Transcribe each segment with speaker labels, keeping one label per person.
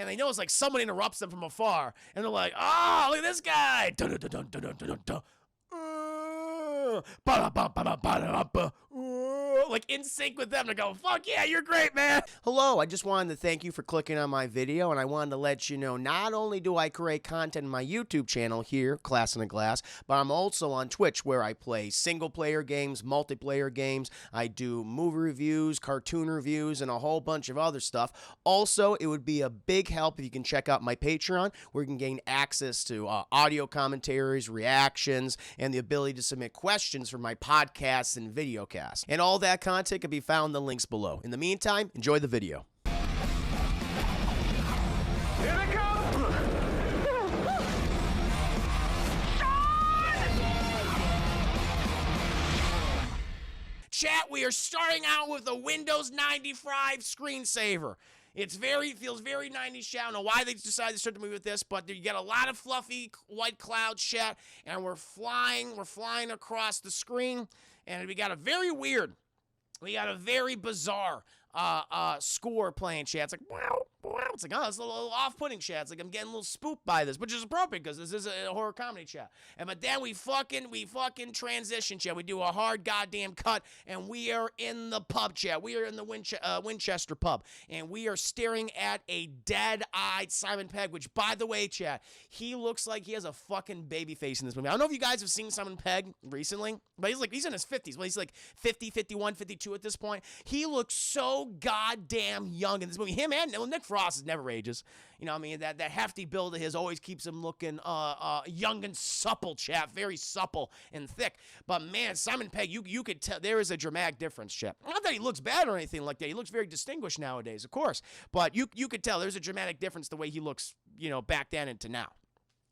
Speaker 1: and they know it's like someone interrupts them from afar, and they're like, oh, look at this guy. Dun, dun, dun, dun, dun, dun, dun, dun. Like in sync with them to go, fuck yeah, you're great, man. Hello, I just wanted to thank you for clicking on my video, and I wanted to let you know not only do I create content in my YouTube channel here, Class in a Glass, but I'm also on Twitch where I play single player games, multiplayer games. I do movie reviews, cartoon reviews, and a whole bunch of other stuff. Also, it would be a big help if you can check out my Patreon where you can gain access to audio commentaries, reactions, and the ability to submit questions for my podcasts and videocasts. And all that content can be found in the links below. In the meantime, enjoy the video.
Speaker 2: Here they come!
Speaker 1: Chat, we are starting out with a Windows 95 screensaver. Feels very 90s, chat. I don't know why they decided to start the movie with this, but you get a lot of fluffy white clouds, chat, and we're flying across the screen, and we got a very bizarre score playing, chat. It's like, wow. It's like, oh, it's a little off-putting, chat. It's like I'm getting a little spooked by this, which is appropriate because this is a horror comedy, chat. But then we fucking transition, chat. We do a hard goddamn cut, and we are in the pub, chat. We are in the Winchester pub, and we are staring at a dead-eyed Simon Pegg, which, by the way, chat, he looks like he has a fucking baby face in this movie. I don't know if you guys have seen Simon Pegg recently, but he's in his 50s. Well, he's like 50, 51, 52 at this point. He looks so goddamn young in this movie. Him and Nick Frost never ages. You know what I mean? That hefty build of his always keeps him looking young and supple, chap. Very supple and thick. But man, Simon Pegg, you could tell there is a dramatic difference, chap. Not that he looks bad or anything like that. He looks very distinguished nowadays, of course. But you could tell there's a dramatic difference the way he looks, back then into now.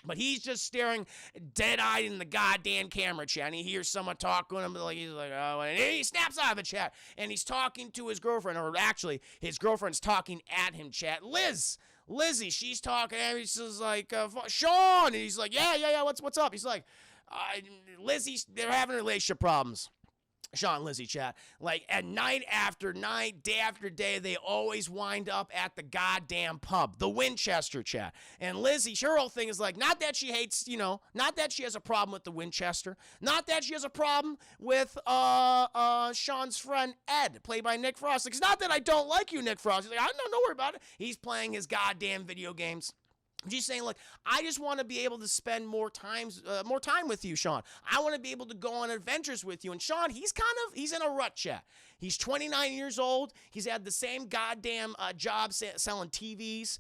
Speaker 1: But he's just staring dead-eyed in the goddamn camera, chat, and he hears someone talking to him, he's like, oh, and he snaps out of it, chat, and he's talking to his girlfriend, or actually, his girlfriend's talking at him, chat. Lizzie, she's talking at him, she's like, Shaun, and he's like, yeah, what's up? He's like, Lizzie, they're having relationship problems. Shaun and Lizzie, chat. Like, at night after night, day after day, they always wind up at the goddamn pub, the Winchester, chat. And Lizzie, her whole thing is like, not that she hates, not that she has a problem with the Winchester, not that she has a problem with Shaun's friend Ed, played by Nick Frost. It's not that I don't like you, Nick Frost. He's like, don't worry about it. He's playing his goddamn video games. She's saying, look, I just want to be able to spend more time with you, Shaun. I want to be able to go on adventures with you. And Shaun, he's in a rut, chat. He's 29 years old. He's had the same goddamn job selling TVs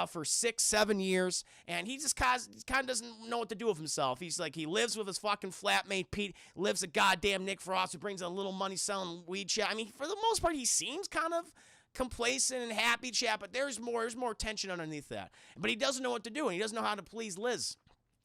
Speaker 1: for 6-7 years. And he just kind of doesn't know what to do with himself. He's like, he lives with his fucking flatmate, Pete. Lives a goddamn Nick Frost who brings a little money selling weed, chat. I mean, for the most part, he seems kind of complacent and happy, chat, but there's more tension underneath that. But he doesn't know what to do, and he doesn't know how to please Liz.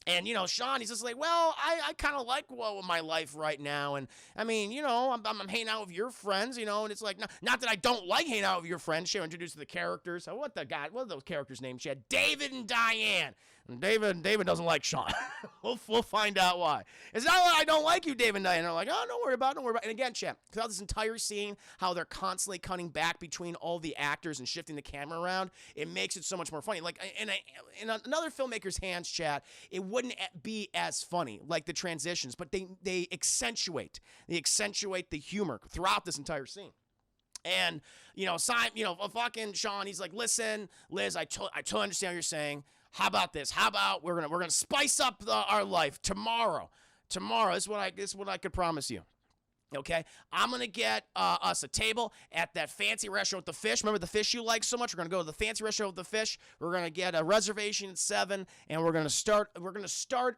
Speaker 1: And, Shaun, he's just like, well, I kind of like my life right now. And, I mean, I'm hanging out with your friends, and it's like, not that I don't like hanging out with your friends. She'll introduce the characters. What are those characters' names? She had David and Diane. And David doesn't like Shaun. We'll find out why. It's not like I don't like you, David and Diane. They're like, oh, don't worry about it. And again, chat, throughout this entire scene, how they're constantly cutting back between all the actors and shifting the camera around, it makes it so much more funny. Like, in another filmmaker's hands, chat, it wouldn't be as funny, like the transitions, but they accentuate the humor throughout this entire scene. And, fucking Shaun, he's like, listen, Liz, I totally understand what you're saying. How about this? How about we're gonna spice up our life tomorrow? Tomorrow is what I could promise you. Okay, I'm gonna get us a table at that fancy restaurant with the fish. Remember the fish you like so much? We're gonna go to the fancy restaurant with the fish. We're gonna get a reservation at 7, and we're gonna start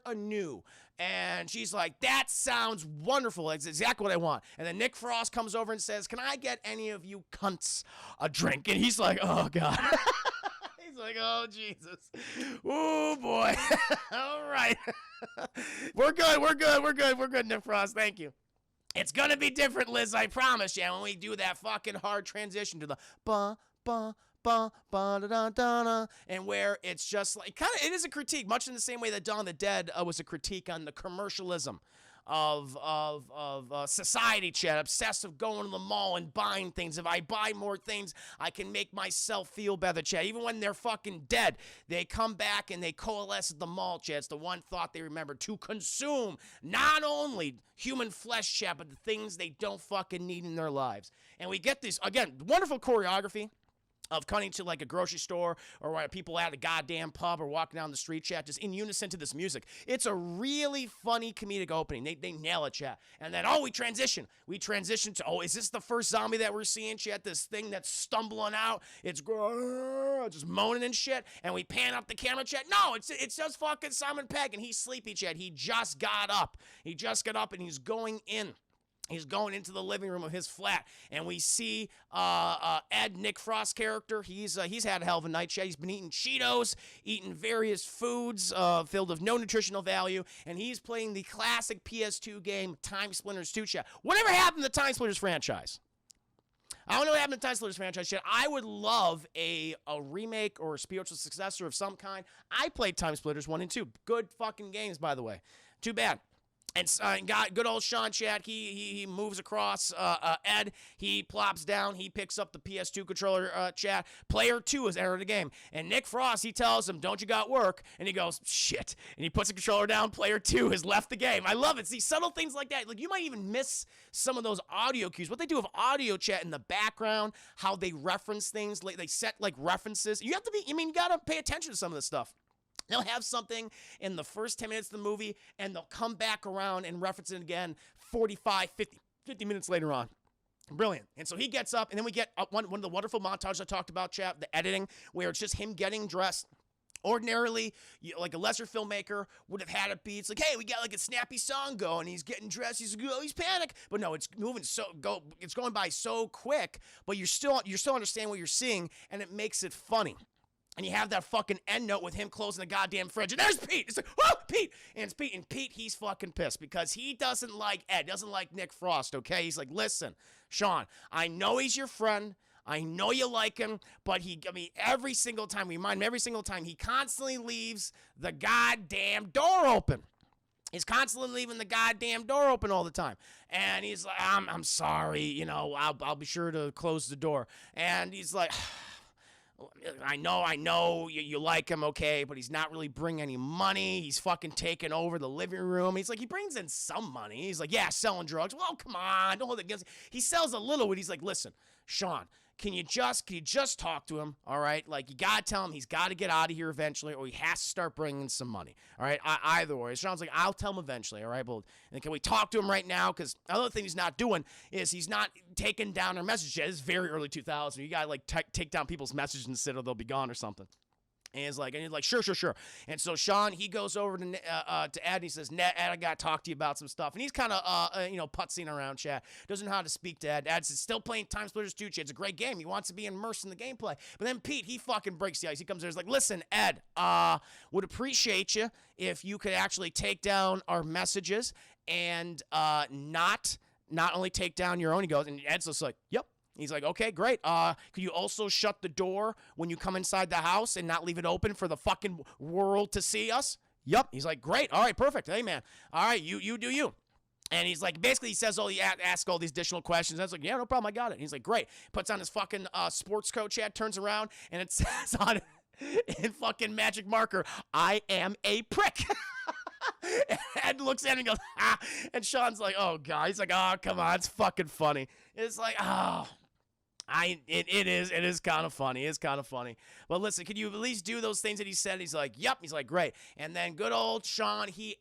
Speaker 1: anew. And she's like, that sounds wonderful. That's exactly what I want. And then Nick Frost comes over and says, can I get any of you cunts a drink? And he's like, oh God. He's like, oh, Jesus. Oh, boy. All right. We're good, Nick Frost. Thank you. It's going to be different, Liz, I promise you, when we do that fucking hard transition to the ba-da-da-da-da, and where it's just like, it is a critique, much in the same way that Dawn of the Dead was a critique on the commercialism of society, chat. Obsessed of going to the mall and buying things. If I buy more things, I can make myself feel better, chat. Even when they're fucking dead, they come back and they coalesce at the mall, chat. It's the one thought they remember, to consume not only human flesh, chat, but the things they don't fucking need in their lives. And we get this, again, wonderful choreography of cutting to like a grocery store or where people at a goddamn pub or walking down the street, chat, just in unison to this music. It's a really funny comedic opening. They nail it, chat. And then, we transition. We transition to, is this the first zombie that we're seeing, chat? This thing that's stumbling out. It's just moaning and shit. And we pan up the camera, chat. No, it's just fucking Simon Pegg, and he's sleepy, chat. He just got up. He just got up and he's going in. He's going into the living room of his flat, and we see Ed, Nick Frost's character. He's had a hell of a night, chat. He's been eating Cheetos, eating various foods filled with no nutritional value, and he's playing the classic PS2 game Time Splitters 2, chat. Whatever happened to the Time Splitters franchise? I don't know what happened to the Time Splitters franchise, chat. I would love a remake or a spiritual successor of some kind. I played Time Splitters 1 and 2. Good fucking games, by the way. Too bad. And got good old Shaun, chat. He moves across Ed. He plops down. He picks up the PS2 controller, chat. Player 2 has entered the game. And Nick Frost, he tells him, "Don't you got work?" And he goes, "Shit." And he puts the controller down. Player 2 has left the game. I love it. See, subtle things like that. Like, you might even miss some of those audio cues. What they do with audio, chat, in the background, how they reference things. Like, they set, like, references. You got to pay attention to some of this stuff. They'll have something in the first 10 minutes of the movie, and they'll come back around and reference it again 45, 50 minutes later on. Brilliant. And so he gets up, and then we get one of the wonderful montages I talked about, chat, the editing, where it's just him getting dressed. Ordinarily, like a lesser filmmaker would have had it be, it's like, hey, we got like a snappy song going, he's getting dressed, he's panic. But no, it's moving it's going by so quick, but you're still understanding what you're seeing, and it makes it funny. And you have that fucking end note with him closing the goddamn fridge. And there's Pete. It's like, whoa, Pete. And it's Pete. And Pete, he's fucking pissed because he doesn't like Ed, doesn't like Nick Frost, okay? He's like, listen, Shaun, I know he's your friend. I know you like him. But every single time, we remind him every single time, he constantly leaves the goddamn door open. He's constantly leaving the goddamn door open all the time. And he's like, I'm sorry. I'll be sure to close the door. And he's like, I know you like him, okay, but he's not really bringing any money. He's fucking taking over the living room. He's like, he brings in some money. He's like, yeah, selling drugs. Well, come on, don't hold it against him. He sells a little bit. He's like, listen, Shaun, can you just talk to him, all right? Like, you got to tell him he's got to get out of here eventually, or he has to start bringing some money, all right? Either way. Shaun's like, I'll tell him eventually, all right? But can we talk to him right now? Because another thing he's not doing is he's not taking down our messages yet. It's very early 2000. You got to, like, take down people's messages and sit or they'll be gone or something. And he's like, sure. And so Shaun, he goes over to Ed, and he says, Ed, I got to talk to you about some stuff. And he's kind of, putzing around, chat. Doesn't know how to speak to Ed. Ed's still playing Time Splitters 2, chat. It's a great game. He wants to be immersed in the gameplay. But then Pete, he fucking breaks the ice. He comes there, he's like, listen, Ed, would appreciate you if you could actually take down our messages and not only take down your own. He goes, and Ed's just like, yep. He's like, okay, great. Could you also shut the door when you come inside the house and not leave it open for the fucking world to see us? Yup. He's like, great. All right, perfect. Hey, man. All right, you do you. And he's like, basically, he says ask all these additional questions. I was like, yeah, no problem. I got it. And he's like, great. Puts on his fucking sports coat, chat, turns around, and it says on in fucking magic marker, I am a prick. And Ed looks at him and goes, ah. And Shaun's like, oh, God. He's like, oh, come on. It's fucking funny. It's like, oh. It is kind of funny. It's kind of funny. But listen, could you at least do those things that he said? He's like, yep. He's like, great. And then good old Shaun, he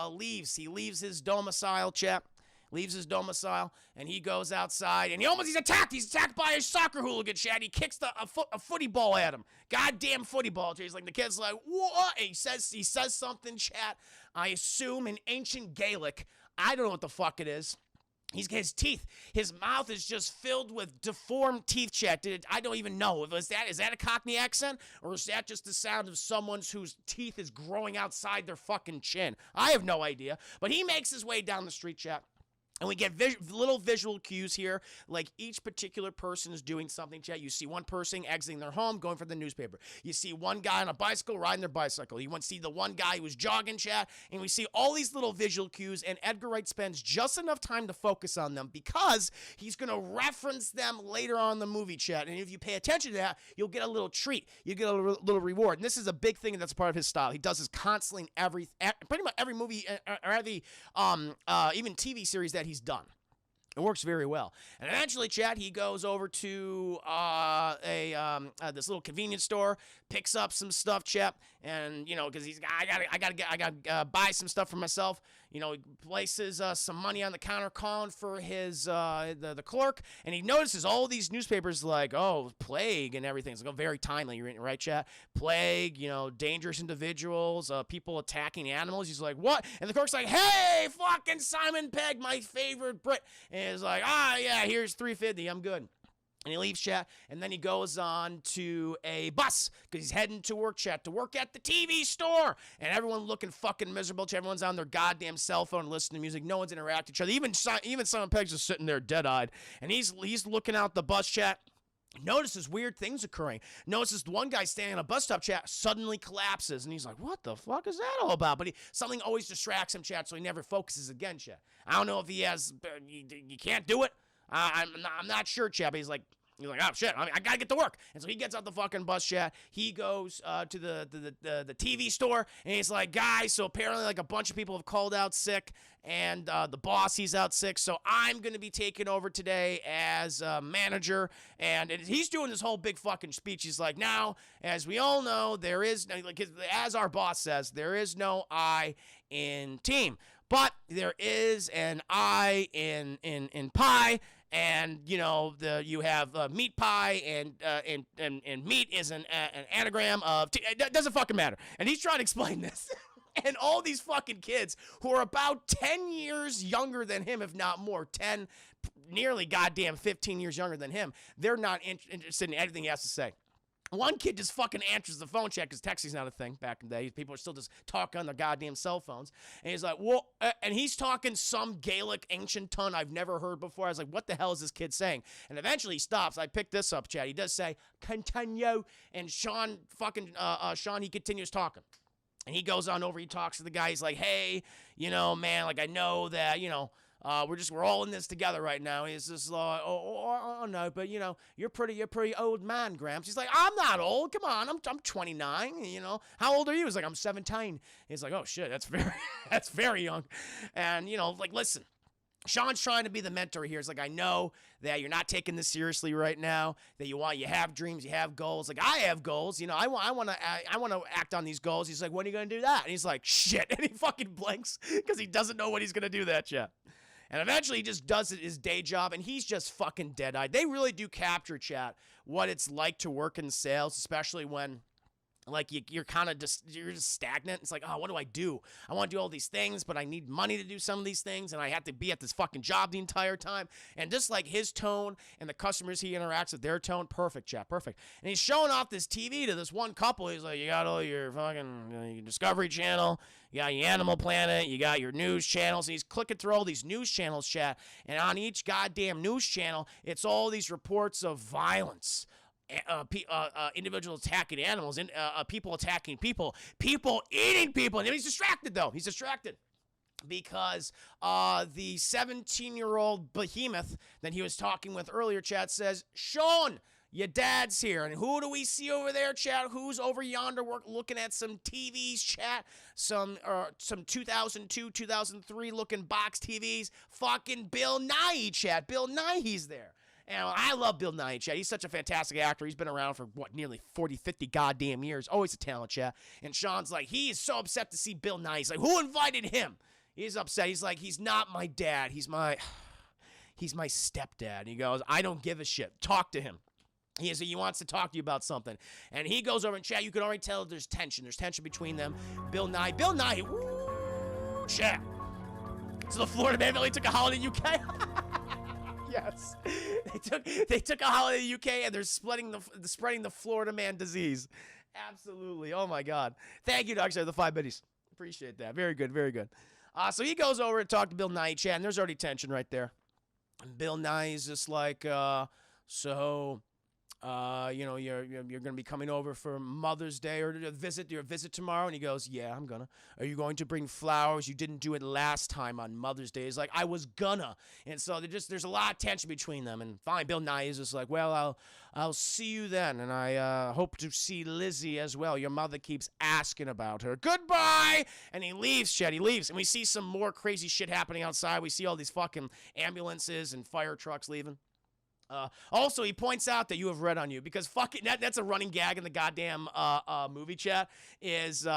Speaker 1: leaves. He leaves his domicile, chap. Leaves his domicile, and he goes outside, and he's attacked. He's attacked by a soccer hooligan, chat. He kicks a footy ball at him. Goddamn footy ball. He's like, the kid's like, what? And he says something, chat. I assume in ancient Gaelic. I don't know what the fuck it is. His teeth, his mouth is just filled with deformed teeth, chat. I don't even know. Is that a Cockney accent? Or is that just the sound of someone whose teeth is growing outside their fucking chin? I have no idea. But he makes his way down the street, chat. And we get little visual cues here, like each particular person is doing something, chat. You see one person exiting their home, going for the newspaper. You see one guy on a bicycle riding their bicycle. You want to see the one guy who was jogging, chat. And we see all these little visual cues, and Edgar Wright spends just enough time to focus on them because he's going to reference them later on in the movie, chat. And if you pay attention to that, you'll get a little treat. You get a little reward. And this is a big thing that's a part of his style. He does this constantly in pretty much every movie or every even TV series that he's done. It works very well. And eventually, chat, he goes over to this little convenience store, picks up some stuff, chat, and because I gotta buy some stuff for myself. He places some money on the counter, calling for his the clerk, and he notices all these newspapers like, oh, plague and everything. It's like, very timely, right, chat? Plague, dangerous individuals, people attacking animals. He's like, what? And the clerk's like, hey, fucking Simon Pegg, my favorite Brit. And he's like, yeah, here's $3.50, I'm good. And he leaves, chat, and then he goes on to a bus because he's heading to work, chat, to work at the TV store. And everyone looking fucking miserable. Everyone's on their goddamn cell phone listening to music. No one's interacting with each other. Even Simon Pegg's just sitting there dead-eyed. And he's looking out the bus, chat. Notices weird things occurring. Notices one guy standing on a bus stop, chat, suddenly collapses. And he's like, what the fuck is that all about? But something always distracts him, chat, so he never focuses again, chat. I don't know if he has, you can't do it. I'm not sure, chat, but he's like, oh, shit, I gotta get to work. And so he gets out the fucking bus, chat. He goes to the TV store, and he's like, guys, so apparently like a bunch of people have called out sick, and the boss, he's out sick, so I'm gonna be taking over today as manager. And he's doing this whole big fucking speech. He's like, now, as we all know, there is, like, as our boss says, there is no I in team. But there is an I in pie, and you have meat pie, and meat is an anagram of it doesn't fucking matter. And he's trying to explain this, and all these fucking kids who are about 10 years younger than him, if not more, 10, nearly goddamn 15 years younger than him, they're not interested in anything he has to say. One kid just fucking answers the phone check because texting's not a thing back in the day. People are still just talking on their goddamn cell phones. And he's like, well, and he's talking some Gaelic ancient tongue I've never heard before. I was like, what the hell is this kid saying? And eventually he stops. I picked this up, chat. He does say, continue. And Shaun, he continues talking. And he goes on over, he talks to the guy. He's like, hey, man, like I know that, we're all in this together right now. He's just like, no, but you're pretty old man, Gramps. He's like, I'm not old. Come on, I'm 29. How old are you? He's like, I'm 17. He's like, oh shit, that's very young. And like, listen. Shaun's trying to be the mentor here. It's like, I know that you're not taking this seriously right now, that you have dreams, you have goals. Like, I have goals. I want to act on these goals. He's like, when are you going to do that? And he's like, shit. And he fucking blinks because he doesn't know when he's going to do that yet. And eventually he just does his day job, and he's just fucking dead-eyed. They really do capture, chat, what it's like to work in sales, especially when like you're kind of just stagnant. It's like, oh, what do I do? I want to do all these things, but I need money to do some of these things, and I have to be at this fucking job the entire time. And just like his tone and the customers he interacts with, their tone, perfect, chat, perfect. And he's showing off this TV to this one couple. He's like, you got all your fucking your Discovery Channel, you got your Animal Planet, you got your news channels. And he's clicking through all these news channels, chat, and on each goddamn news channel, it's all these reports of violence. Individuals attacking animals, people attacking people, people eating people. And he's distracted, though. He's distracted because the 17-year-old behemoth that he was talking with earlier, chat, says, Shaun, your dad's here. And who do we see over there, chat? Who's over yonder looking at some TVs, chat? Some 2002, 2003 looking box TVs. Fucking Bill Nighy, chat. Bill Nighy's there. And I love Bill Nighy, chat. He's such a fantastic actor. He's been around for, nearly 40, 50 goddamn years. Always a talent, chat. And Shaun's like, he is so upset to see Bill Nighy. He's like, who invited him? He's upset. He's like, he's not my dad. He's my stepdad. He goes, I don't give a shit. Talk to him. He wants to talk to you about something. And he goes over and chat. You can already tell there's tension. There's tension between them. Bill Nighy, woo, chat. So the Florida man really took a holiday in UK. Yes, they took a holiday in the UK, and they're spreading the Florida man disease. Absolutely. Oh my God. Thank you, Doctor, the 5 biddies. Appreciate that. Very good. Very good. So he goes over to talk to Bill Nye, Chad, and there's already tension right there. And Bill Nye is just like, you know, you're gonna be coming over for Mother's Day or to visit your visit tomorrow, and he goes, yeah, I'm gonna. Are you going to bring flowers? You didn't do it last time on Mother's Day. He's like, I was gonna, and so there's a lot of tension between them. And fine, Bill Nye is just like, well, I'll see you then, and I hope to see Lizzie as well. Your mother keeps asking about her. Goodbye, and he leaves. Chet, he leaves, and we see some more crazy shit happening outside. We see all these fucking ambulances and fire trucks leaving. Also, he points out that you have red on you because fucking that's a running gag in the goddamn movie, chat. Is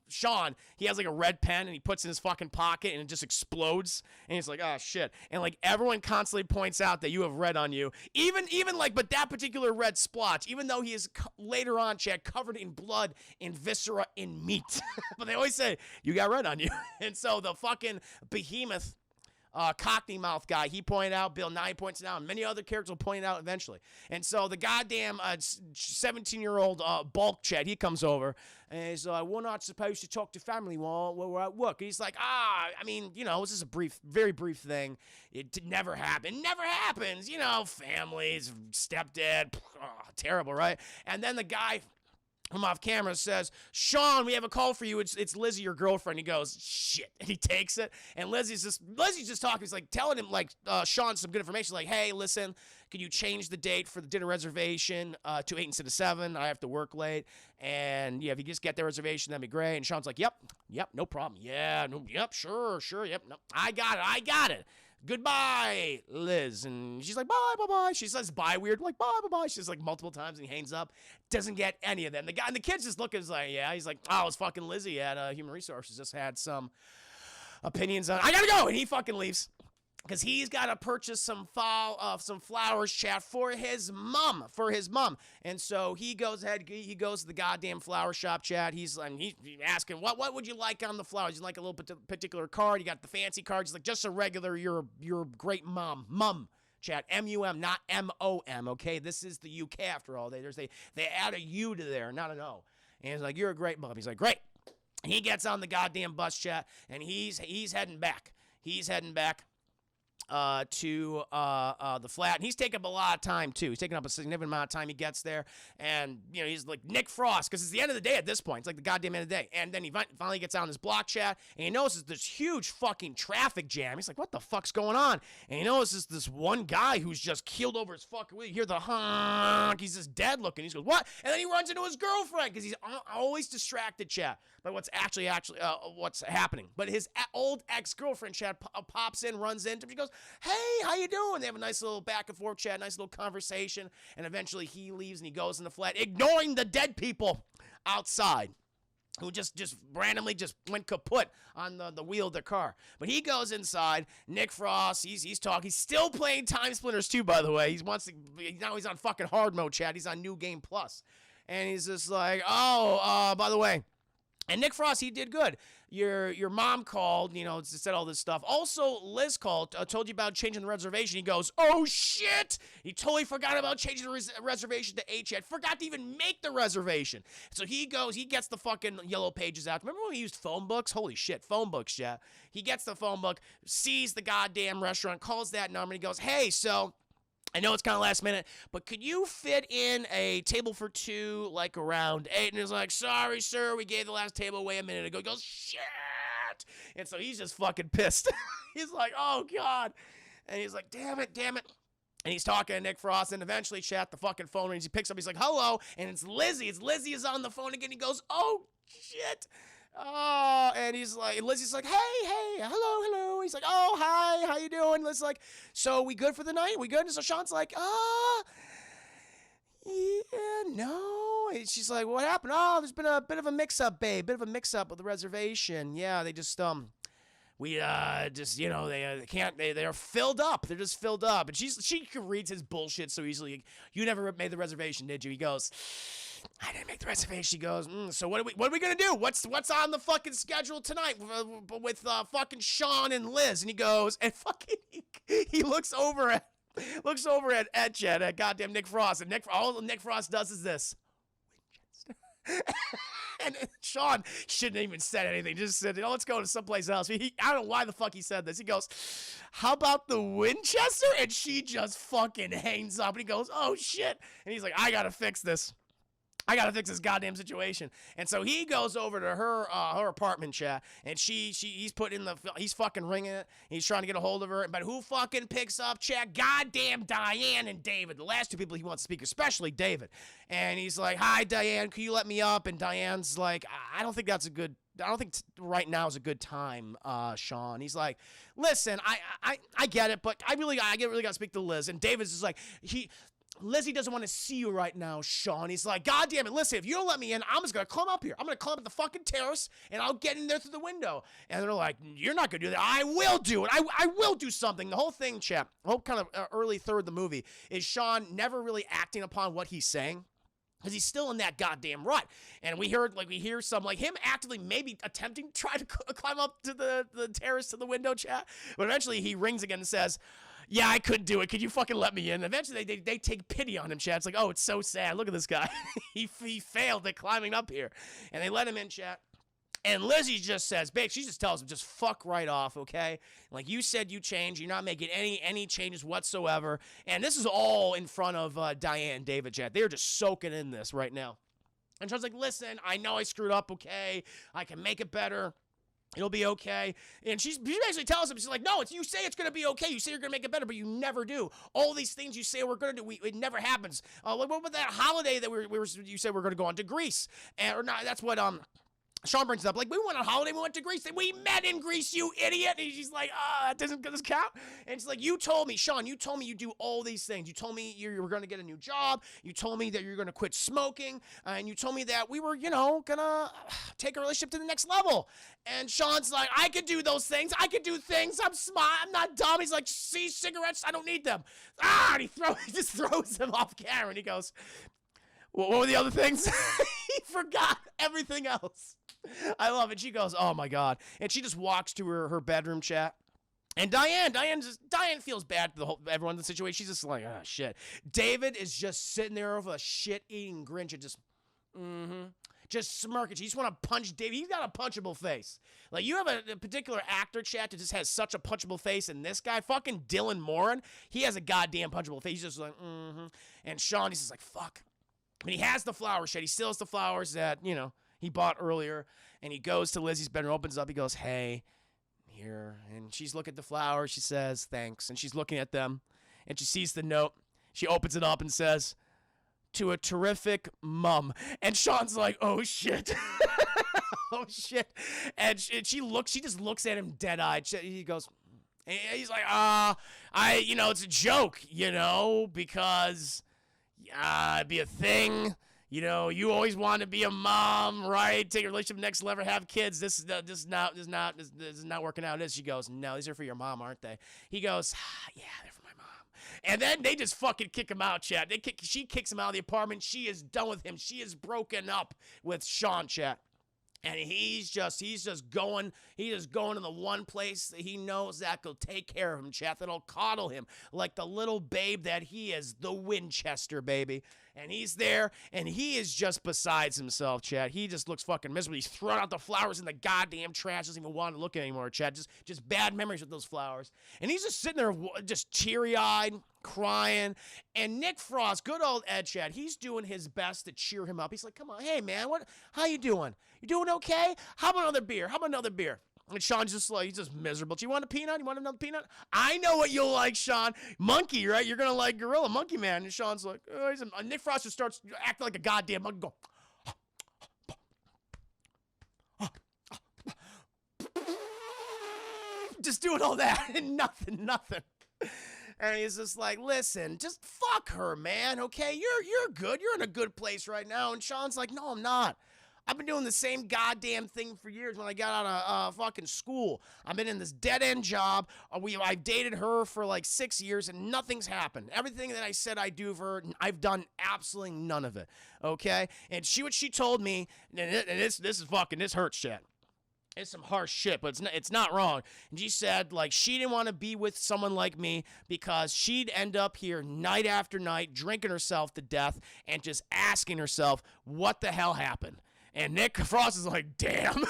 Speaker 1: Shaun, he has like a red pen and he puts in his fucking pocket and it just explodes and he's like, oh shit, and like everyone constantly points out that you have red on you, even like, but that particular red splotch, even though he is later on, chat, covered in blood, in viscera, in meat, but they always say you got red on you, and so the fucking behemoth. Cockney mouth guy, he pointed out, Bill Nye points it out, and many other characters will point it out eventually. And so the goddamn 17-year-old bulk Chet, he comes over, and he's like, we're not supposed to talk to family while we're at work. And he's like, I mean, you know, this is a very brief thing. It never happened. Never happens. You know, families, stepdad, terrible, right? And then the guy from off camera says, Shaun, we have a call for you. It's Lizzie, your girlfriend. He goes, shit. And he takes it. And Lizzie's just talking. He's like telling him, like, Shaun some good information. Like, hey, listen, can you change the date for the dinner reservation to 8 instead of 7? I have to work late. And yeah, if you just get the reservation, that'd be great. And Shaun's like, yep, no problem. Yeah, no, yep, sure, yep, no, I got it. Goodbye, Liz. And she's like, bye. She says bye weird, like bye. She says like multiple times and he hangs up. Doesn't get any of them. The guy and the kid's just looking like, yeah. He's like, oh, it's fucking Lizzie at Human Resources. Just had some opinions on, I gotta go. And he fucking leaves. Because he's got to purchase some flowers, chat, for his mom. And so he goes ahead, he goes to the goddamn flower shop, chat. He's asking, what would you like on the flowers? You like a little particular card? You got the fancy cards. He's like, just a regular, you're a great mom. Mum, chat, M-U-M, not M-O-M, okay? This is the UK after all. They add a U to there, not an O. And he's like, you're a great mom. He's like, great. And he gets on the goddamn bus, chat, and he's heading back. To the flat, and he's taking up a lot of time too. He's taking up a significant amount of time. He gets there, and you know he's like Nick Frost because it's the end of the day at this point. It's like the goddamn end of the day, and then he finally gets on his block chat, and he notices this huge fucking traffic jam. He's like, "What the fuck's going on?" And he notices this one guy who's just keeled over his fucking wheel. You hear the honk. He's just dead looking. He goes, "What?" And then he runs into his girlfriend because he's always distracted, chat, by what's actually what's happening. But his old ex-girlfriend, chat, pops in, runs into him. She goes, hey, how you doing? They have a nice little back and forth chat, nice little conversation, and eventually he leaves and he goes in the flat, ignoring the dead people outside who just randomly just went kaput on the wheel of their car. But he goes inside. Nick Frost, he's talking. He's still playing Time Splitters 2, by the way. Now he's on fucking hard mode, chat. He's on New Game Plus. And he's just like, by the way, and Nick Frost, he did good. Your mom called, you know, said all this stuff. Also, Liz called, told you about changing the reservation. He goes, oh, shit. He totally forgot about changing the reservation to H. Forgot to even make the reservation. So he gets the fucking yellow pages out. Remember when we used phone books? Holy shit, phone books, yeah. He gets the phone book, sees the goddamn restaurant, calls that number, and he goes, hey, so I know it's kind of last minute, but could you fit in a table for 2, like around 8? And he's like, sorry, sir, we gave the last table away a minute ago. He goes, shit. And so he's just fucking pissed. He's like, oh, God. And he's like, damn it. And he's talking to Nick Frost, and eventually, chat, the fucking phone rings. He picks up, he's like, hello. And it's Lizzie. Lizzie is on the phone again. He goes, oh, shit. Oh, and he's like, Lizzie's like, hey, hello. He's like, oh, hi, how you doing? Lizzie's like, so we good for the night? We good? And so Shaun's like, yeah, no. And she's like, what happened? Oh, there's been a bit of a mix-up, babe. Bit of a mix-up with the reservation. Yeah, they just, they're filled up. They're just filled up. And she reads his bullshit so easily. You never made the reservation, did you? He goes, I didn't make the reservation. She goes, so what are we gonna do? What's on the fucking schedule tonight with fucking Shaun and Liz? And he goes, and fucking he looks over at goddamn Nick Frost, and all Nick Frost does is this. Winchester. And Shaun shouldn't have even said anything. Just said, let's go to someplace else. I don't know why the fuck he said this. He goes, how about the Winchester? And she just fucking hangs up. And he goes, oh, shit. And he's like, I got to fix this. I gotta fix this goddamn situation. And so he goes over to her apartment, chat, and he's fucking ringing it. He's trying to get a hold of her, but who fucking picks up, chat? Goddamn Diane and David, the last two people he wants to speak, especially David. And he's like, hi Diane, can you let me up? And Diane's like, I don't think right now is a good time, Shaun. He's like, listen, I get it, but I really gotta speak to Liz. And David's just like, Lizzie doesn't want to see you right now, Shaun. He's like, God damn it, listen, if you don't let me in, I'm just going to climb up here. I'm going to climb up the fucking terrace, and I'll get in there through the window. And they're like, you're not going to do that. I will do it. I will do something. The whole thing, chap, the whole kind of early third of the movie is Shaun never really acting upon what he's saying. Because he's still in that goddamn rut. And we hear some, like, him actively maybe attempting to try to climb up to the terrace to the window, chat. But eventually he rings again and says, yeah, I could do it. Could you fucking let me in? Eventually, they take pity on him, chat. It's like, oh, it's so sad. Look at this guy. he failed at climbing up here. And they let him in, chat. And Lizzie just says, babe, she just tells him, just fuck right off, okay? Like you said, you changed. You're not making any changes whatsoever. And this is all in front of Diane and David, chat. They're just soaking in this right now. And Sean's like, listen, I know I screwed up, okay? I can make it better. It'll be okay. And she basically tells him, she's like, no, you say it's going to be okay. You say you're going to make it better, but you never do. All these things you say we're going to do, it never happens. What about that holiday that you said we're going to go on to Greece? Or not, that's what Shaun brings it up. Like, we went on holiday, we went to Greece, and we met in Greece, you idiot. And she's like, that doesn't count. And it's like, you told me, Shaun, you told me you do all these things. You told me you were going to get a new job. You told me that you're going to quit smoking. And you told me that we were, going to take a relationship to the next level. And Shaun's like, I could do those things. I could do things. I'm smart. I'm not dumb. He's like, see, cigarettes, I don't need them. And he just throws them off camera. And he goes, what were the other things? He forgot everything else. I love it. She goes, oh my God. And she just walks to her bedroom, chat. And Diane feels bad for everyone in the situation. She's just like, oh shit. David is just sitting there with a shit-eating grin, just smirking. You just want to punch David. He's got a punchable face. Like, you have a particular actor, chat, that just has such a punchable face, and this guy, fucking Dylan Moran, he has a goddamn punchable face. He's just like, And Shaun, he's just like, fuck. And he has the flowers, chat. He steals the flowers that, he bought earlier, and he goes to Lizzie's bedroom, opens up, he goes, hey, here. And she's looking at the flowers. She says, thanks. And she's looking at them, and she sees the note. She opens it up and says, to a terrific mom. And Shaun's like, oh, shit. Oh, shit. And she just looks at him dead-eyed. He goes, he's like, it's a joke, because it'd be a thing. You always want to be a mom, right? Take a relationship next level, have kids. This is not working out. She goes, no, these are for your mom, aren't they? He goes, yeah, they're for my mom. And then they just fucking kick him out, chat. She kicks him out of the apartment. She is done with him. She is broken up with Shaun, chat. And he's just going to the one place that he knows that will take care of him, chat, that'll coddle him like the little babe that he is, the Winchester, baby. And he's there, and he is just besides himself, chat. He just looks fucking miserable. He's throwing out the flowers in the goddamn trash. Doesn't even want to look anymore, chat. Just bad memories with those flowers. And he's just sitting there just teary-eyed, crying. And Nick Frost, good old Ed, chat, he's doing his best to cheer him up. He's like, come on, hey, man, how you doing? You doing okay? How about another beer? And Shaun's just like, he's just miserable. Do you want a peanut? You want another peanut? I know what you'll like, Shaun. Monkey, right? You're going to like Gorilla Monkey Man. And Shaun's like, Nick Frost just starts acting like a goddamn monkey. Go, just doing all that and nothing. And he's just like, listen, just fuck her, man, okay? You're good. You're in a good place right now. And Shaun's like, no, I'm not. I've been doing the same goddamn thing for years when I got out of fucking school. I've been in this dead-end job. I've dated her for like 6 years, and nothing's happened. Everything that I said I'd do for her, I've done absolutely none of it, okay? And what she told me, and this hurts, shit. It's some harsh shit, but it's not wrong. And she said, like, she didn't want to be with someone like me because she'd end up here night after night drinking herself to death and just asking herself, what the hell happened? And Nick Frost is like, damn.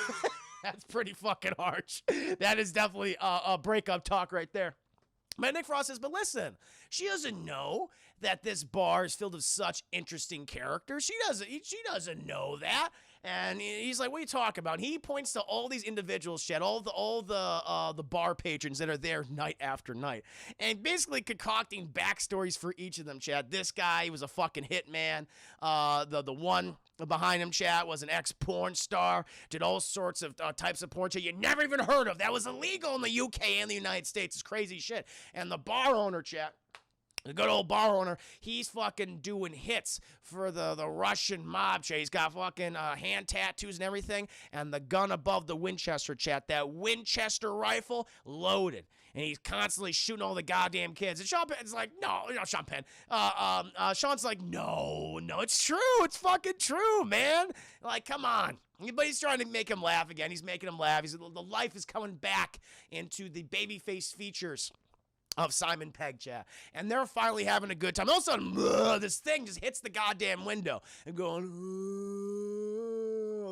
Speaker 1: That's pretty fucking harsh. That is definitely a breakup talk right there. But Nick Frost says, but listen, she doesn't know that this bar is filled with such interesting characters. She doesn't know that. And he's like, what are you talking about? And he points to all these individuals, Chad, all the bar patrons that are there night after night, and basically concocting backstories for each of them, Chad. This guy, he was a fucking hitman. The one behind him, Chad, was an ex-porn star, did all sorts of types of porn shit you never even heard of. That was illegal in the UK and the United States. It's crazy shit. And the bar owner, Chad, the good old bar owner, he's fucking doing hits for the Russian mob, chat. He's got fucking hand tattoos and everything, and the gun above the Winchester, chat. That Winchester rifle loaded. And he's constantly shooting all the goddamn kids. And Sean Penn's like, no, Sean Penn. Sean's like, no, it's true. It's fucking true, man. Like, come on. But he's trying to make him laugh again. He's making him laugh. The life is coming back into the babyface features of Simon Pegg, chat. And they're finally having a good time. All of a sudden, this thing just hits the goddamn window and going,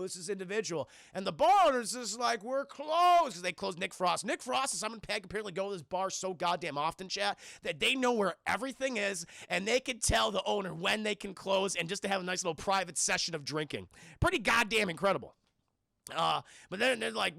Speaker 1: this is individual. And the bar owner's just like, we're closed. Because they closed Nick Frost. Nick Frost and Simon Pegg apparently go to this bar so goddamn often, chat, that they know where everything is, and they can tell the owner when they can close and just to have a nice little private session of drinking. Pretty goddamn incredible. But then they're like,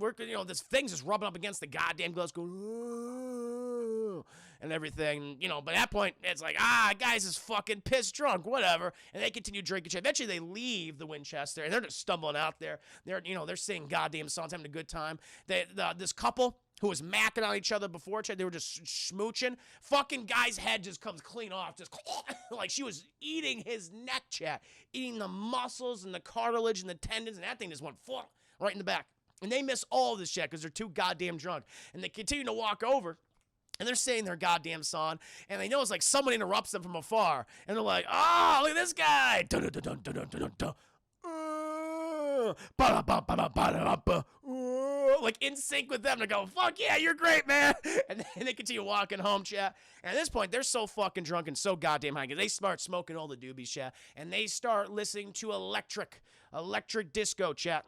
Speaker 1: this thing's just rubbing up against the goddamn glass, going, and everything, but at that point, it's like, guys is fucking pissed drunk, whatever, and they continue drinking. Eventually, they leave the Winchester, and they're just stumbling out there. They're singing goddamn songs, having a good time. This couple who was macking on each other before, they were just smooching. Fucking guy's head just comes clean off, just like she was eating his neck, chat, eating the muscles and the cartilage and the tendons, and that thing just went right in the back. And they miss all of this shit because they're too goddamn drunk. And they continue to walk over, and they're saying their goddamn song, and they know it's like someone interrupts them from afar, and they're like, look at this guy. Like in sync with them to go, fuck yeah, you're great, man. And then they continue walking home, chat. And at this point, they're so fucking drunk and so goddamn high, because they start smoking all the doobies, chat. And they start listening to electric disco, chat.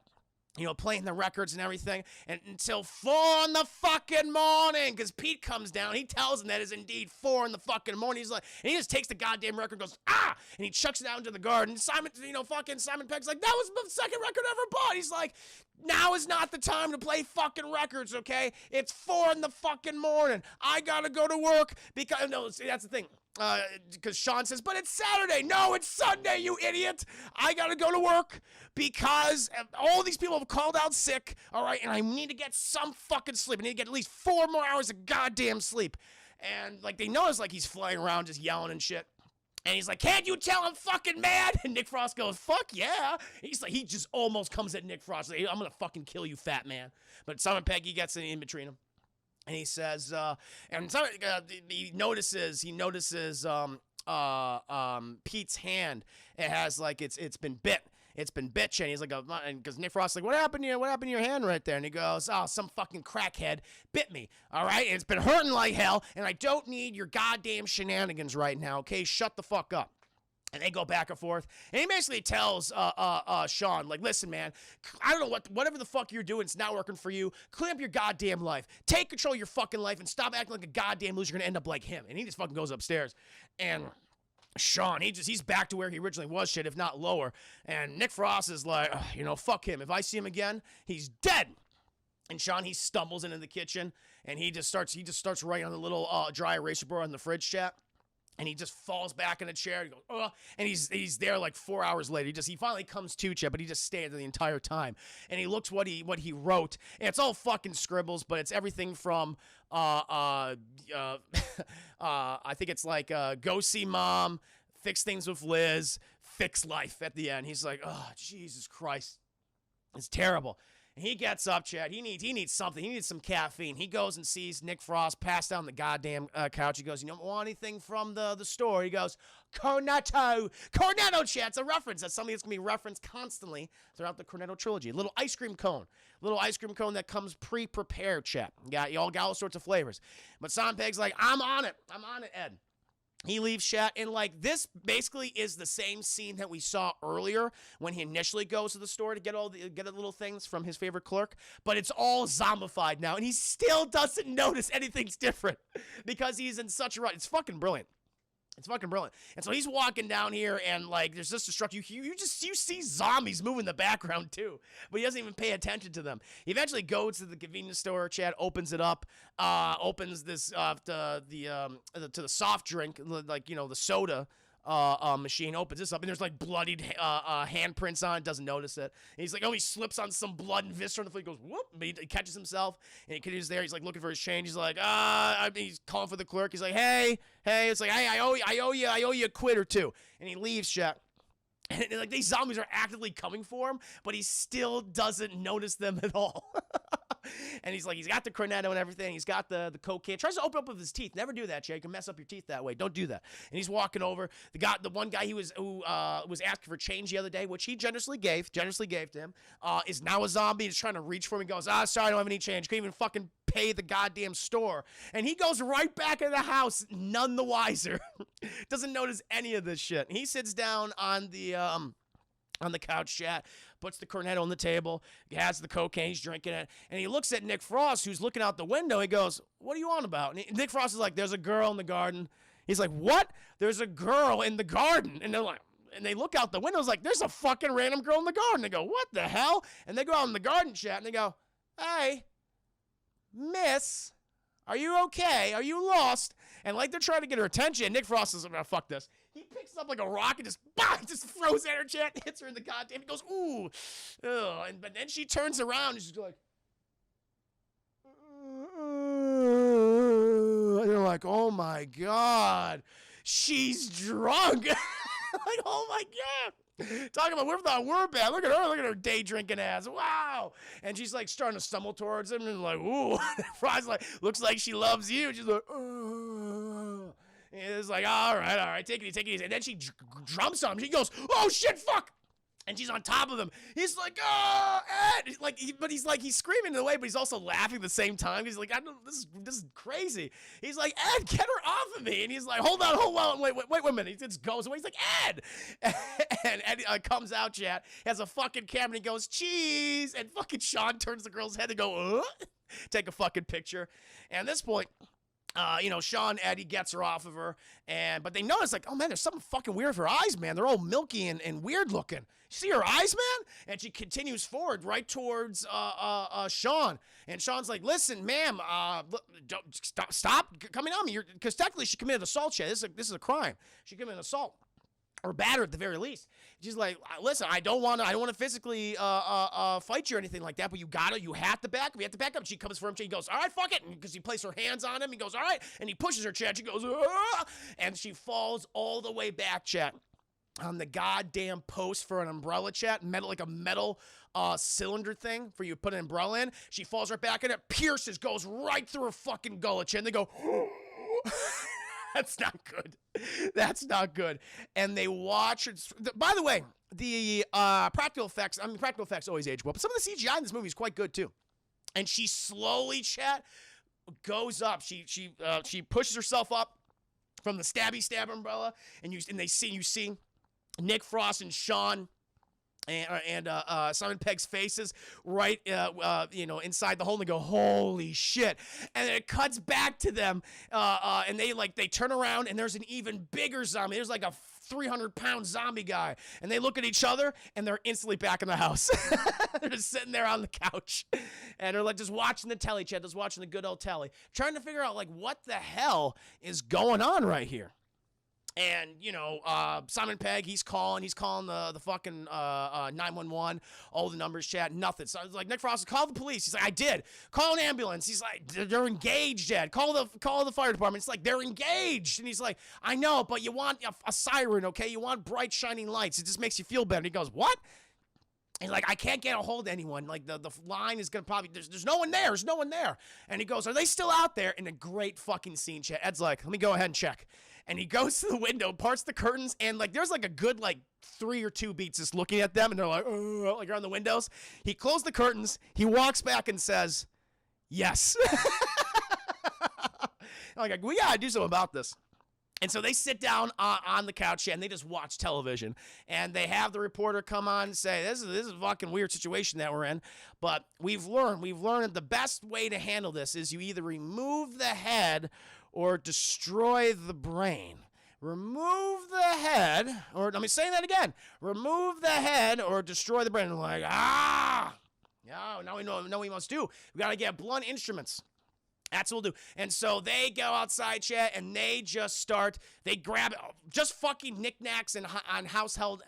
Speaker 1: Playing the records and everything, and until 4 in the fucking morning, because Pete comes down, he tells him that is indeed 4 in the fucking morning. He's like, and he just takes the goddamn record and goes, and he chucks it out into the garden. Simon Pegg's like, that was the second record I ever bought. He's like, now is not the time to play fucking records, okay? It's 4 in the fucking morning. I gotta go to work because, no, see, that's the thing. Because Shaun says, but it's Saturday. No, it's Sunday, you idiot. I gotta go to work because all these people have called out sick, all right, and I need to get some fucking sleep. I need to get at least 4 more hours of goddamn sleep. And, like, they notice, like, he's flying around just yelling and shit. And he's like, can't you tell I'm fucking mad? And Nick Frost goes, fuck yeah. He's like, he just almost comes at Nick Frost. Like, I'm gonna fucking kill you, fat man. But Simon Pegg, he gets in between him. And he says, he notices Pete's hand. It has like it's been bit. It's been bitching. He's like, because Nick Frost's like, what happened to you? What happened to your hand right there? And he goes, some fucking crackhead bit me. All right, and it's been hurting like hell, and I don't need your goddamn shenanigans right now. Okay, shut the fuck up. And they go back and forth, and he basically tells Shaun, like, listen, man, I don't know whatever the fuck you're doing, it's not working for you. Clean up your goddamn life. Take control of your fucking life and stop acting like a goddamn loser. You're gonna end up like him. And he just fucking goes upstairs. And Shaun, he's back to where he originally was, shit, if not lower. And Nick Frost is like, fuck him. If I see him again, he's dead. And Shaun, he stumbles into the kitchen, and he just starts writing on the little dry eraser board on the fridge, chat. And he just falls back in a chair. He goes, ugh. And he's there like 4 hours later. He finally comes to, chat, but he just stayed there the entire time. And he looks what he wrote. And it's all fucking scribbles, but it's everything from I think it's like go see mom, fix things with Liz, fix life at the end. He's like, oh, Jesus Christ. It's terrible. And he gets up, Chad. He needs something. He needs some caffeine. He goes and sees Nick Frost passed out on the goddamn couch. He goes, you don't want anything from the store? He goes, Cornetto, Chad. It's a reference. That's something that's going to be referenced constantly throughout the Cornetto trilogy. A little ice cream cone. That comes pre-prepared, Chad. You all got all sorts of flavors. But Simon Pegg's like, I'm on it, Ed. He leaves chat, and like this basically is the same scene that we saw earlier when he initially goes to the store to get the little things from his favorite clerk, but it's all zombified now, and he still doesn't notice anything's different because he's in such a rut. It's fucking brilliant. It's fucking brilliant. And so he's walking down here, and like there's just destruction. You see zombies move in the background too, but he doesn't even pay attention to them. He eventually goes to the convenience store. Chad opens it up, opens this to the soft drink, like the soda machine. Opens this up, and there's like bloodied handprints on it. Doesn't notice it. And he's like, oh, he slips on some blood and viscera on the floor. He goes whoop, but he catches himself, and he's there. He's like looking for his change. He's like he's calling for the clerk. He's like, hey, it's like, hey, I owe you a quid or two, and he leaves. Chat. And like these zombies are actively coming for him, but he still doesn't notice them at all. And he's got the cornetto and everything. He's got the cocaine. Tries to open up with his teeth. Never do that, Jay. You can mess up your teeth that way. Don't do that. And he's walking over. The one guy who was asking for change the other day, which he generously gave to him, is now a zombie. He's trying to reach for him. He goes, sorry, I don't have any change. Couldn't even fucking pay the goddamn store. And he goes right back in the house, none the wiser. Doesn't notice any of this shit. And he sits down on the couch, chat, puts the cornetto on the table, has the cocaine, he's drinking it, and he looks at Nick Frost, who's looking out the window. He goes, what are you on about? And Nick Frost is like, there's a girl in the garden. He's like, what? There's a girl in the garden. And they're like, and they look out the window, it's like, there's a fucking random girl in the garden. They go, what the hell? And they go out in the garden, chat, and they go, hey, miss, are you okay? Are you lost? And like they're trying to get her attention, Nick Frost is like, oh, fuck this. He picks up like a rock and just throws at her, chat, hits her in the goddamn. He goes, ooh. Ugh. But then she turns around and she's like, and they're like, oh my God, she's drunk. Like, oh my God. Talking about we're bad. Look at her day drinking ass. Wow. And she's like starting to stumble towards him and like, ooh. Fry's like, looks like she loves you. She's like, oh. And it's like, all right, take it easy. And then she jumps on him. She goes, oh shit, fuck. And she's on top of him. He's like, oh, Ed. He's screaming in a way, but he's also laughing at the same time. He's like, this is crazy. He's like, Ed, get her off of me. And he's like, hold on, wait a minute. He just goes away. He's like, Ed. And Ed comes out, chat, has a fucking camera, and he goes, cheese. And fucking Shaun turns the girl's head and go, take a fucking picture. And at this point, Shaun, Eddie gets her off of her, but they notice, like, oh man, there's something fucking weird with her eyes, man. They're all milky and weird looking. You see her eyes, man? And she continues forward right towards Shaun. And Shaun's like, listen, ma'am, don't stop coming on me. Because technically she committed assault. This is a crime. She committed assault. Or batter at the very least. She's like, listen, I don't want to physically fight you or anything like that, but you have to back up. You have to back up. She comes for him. She goes, all right, fuck it. Because he places her hands on him. He goes, all right. And he pushes her, chat. She goes, and she falls all the way back, chat, on the goddamn post for an umbrella, chat. Like a metal cylinder thing for you to put an umbrella in. She falls right back and it pierces, goes right through her fucking gullet, chat. And they go, that's not good. That's not good. And they watch. By the way, the practical effects always age well, but some of the CGI in this movie is quite good too. And she slowly, chat, goes up. She pushes herself up from the stab umbrella, and you see Nick Frost and Shaun and Simon Pegg's faces right inside the hole, and they go, holy shit. And then it cuts back to them and they turn around, and there's an even bigger zombie. There's like a 300-pound zombie guy, and they look at each other, and they're instantly back in the house. They're just sitting there on the couch, and they're like just watching the telly, chat, just watching the good old telly, trying to figure out like what the hell is going on right here. And, Simon Pegg, he's calling the fucking 911, all the numbers, chat, nothing. So I was like, Nick Frost, call the police. He's like, I did. Call an ambulance. He's like, they're engaged, Dad. Call the fire department. It's like, they're engaged. And he's like, I know, but you want a siren, okay? You want bright, shining lights. It just makes you feel better. And he goes, what? And like, I can't get a hold of anyone. Like, the line is going to probably, there's no one there. There's no one there. And he goes, are they still out there? In a great fucking scene, chat. Ed's like, let me go ahead and check. And he goes to the window, parts the curtains, and like there's like a good like 3 or 2 beats just looking at them, and they're like around the windows. He closed the curtains. He walks back and says, yes. I'm like, we gotta do something about this. And so they sit down on the couch and they just watch television. And they have the reporter come on and say, this is a fucking weird situation that we're in. But we've learned that the best way to handle this is you either remove the head or destroy the brain. Remove the head, or let me say that again. Remove the head or destroy the brain. And like, yeah, now we know what we must do. We got to get blunt instruments. That's what we'll do. And so they go outside, chat, and they grab just fucking knickknacks and on household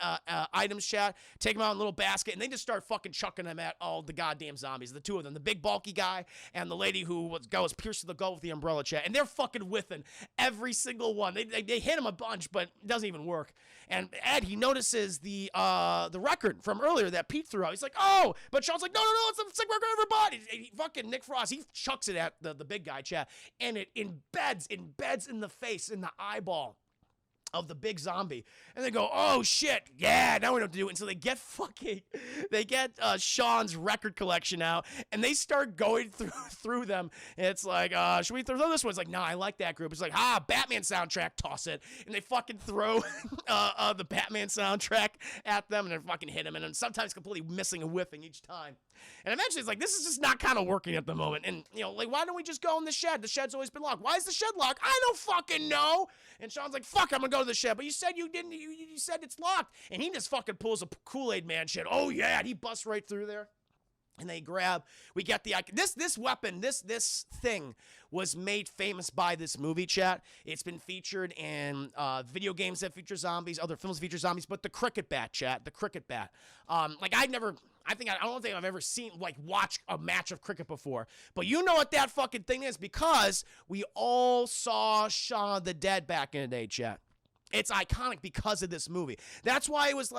Speaker 1: items, chat, take them out in a little basket, and they just start fucking chucking them at all the goddamn zombies. The two of them, the big bulky guy and the lady who was pierced to the gut with the umbrella, chat, and they're fucking whiffing every single one. They hit him a bunch, but it doesn't even work. And Ed, he notices the record from earlier that Pete threw out. He's like, oh, but Shaun's like, no, it's a sick record, everybody. Fucking Nick Frost, he chucks it at the big guy, chat, and it embeds in the face, in the eyeball of the big zombie. And they go, oh shit, yeah, now we know what to do. And so they get Shaun's record collection out, and they start going through them. And it's like, should we throw this one? It's like, nah, I like that group. It's like, Batman soundtrack, toss it. And they fucking throw the Batman soundtrack at them, and they fucking hit him, and then sometimes completely missing and whiffing each time. And eventually it's like, this is just not kind of working at the moment. And, like, why don't we just go in the shed? The shed's always been locked. Why is the shed locked? I don't fucking know. And Shaun's like, fuck, I'm gonna go to the shed. But you said you didn't. You said it's locked. And he just fucking pulls a Kool-Aid Man shit. Oh, yeah. And he busts right through there. And they we get this weapon, this thing was made famous by this movie, chat. It's been featured in video games that feature zombies, other films feature zombies, but the cricket bat, chat, the cricket bat. I don't think I've ever watched a match of cricket before. But you know what that fucking thing is, because we all saw Shaun of the Dead back in the day, chat. It's iconic because of this movie. That's why it was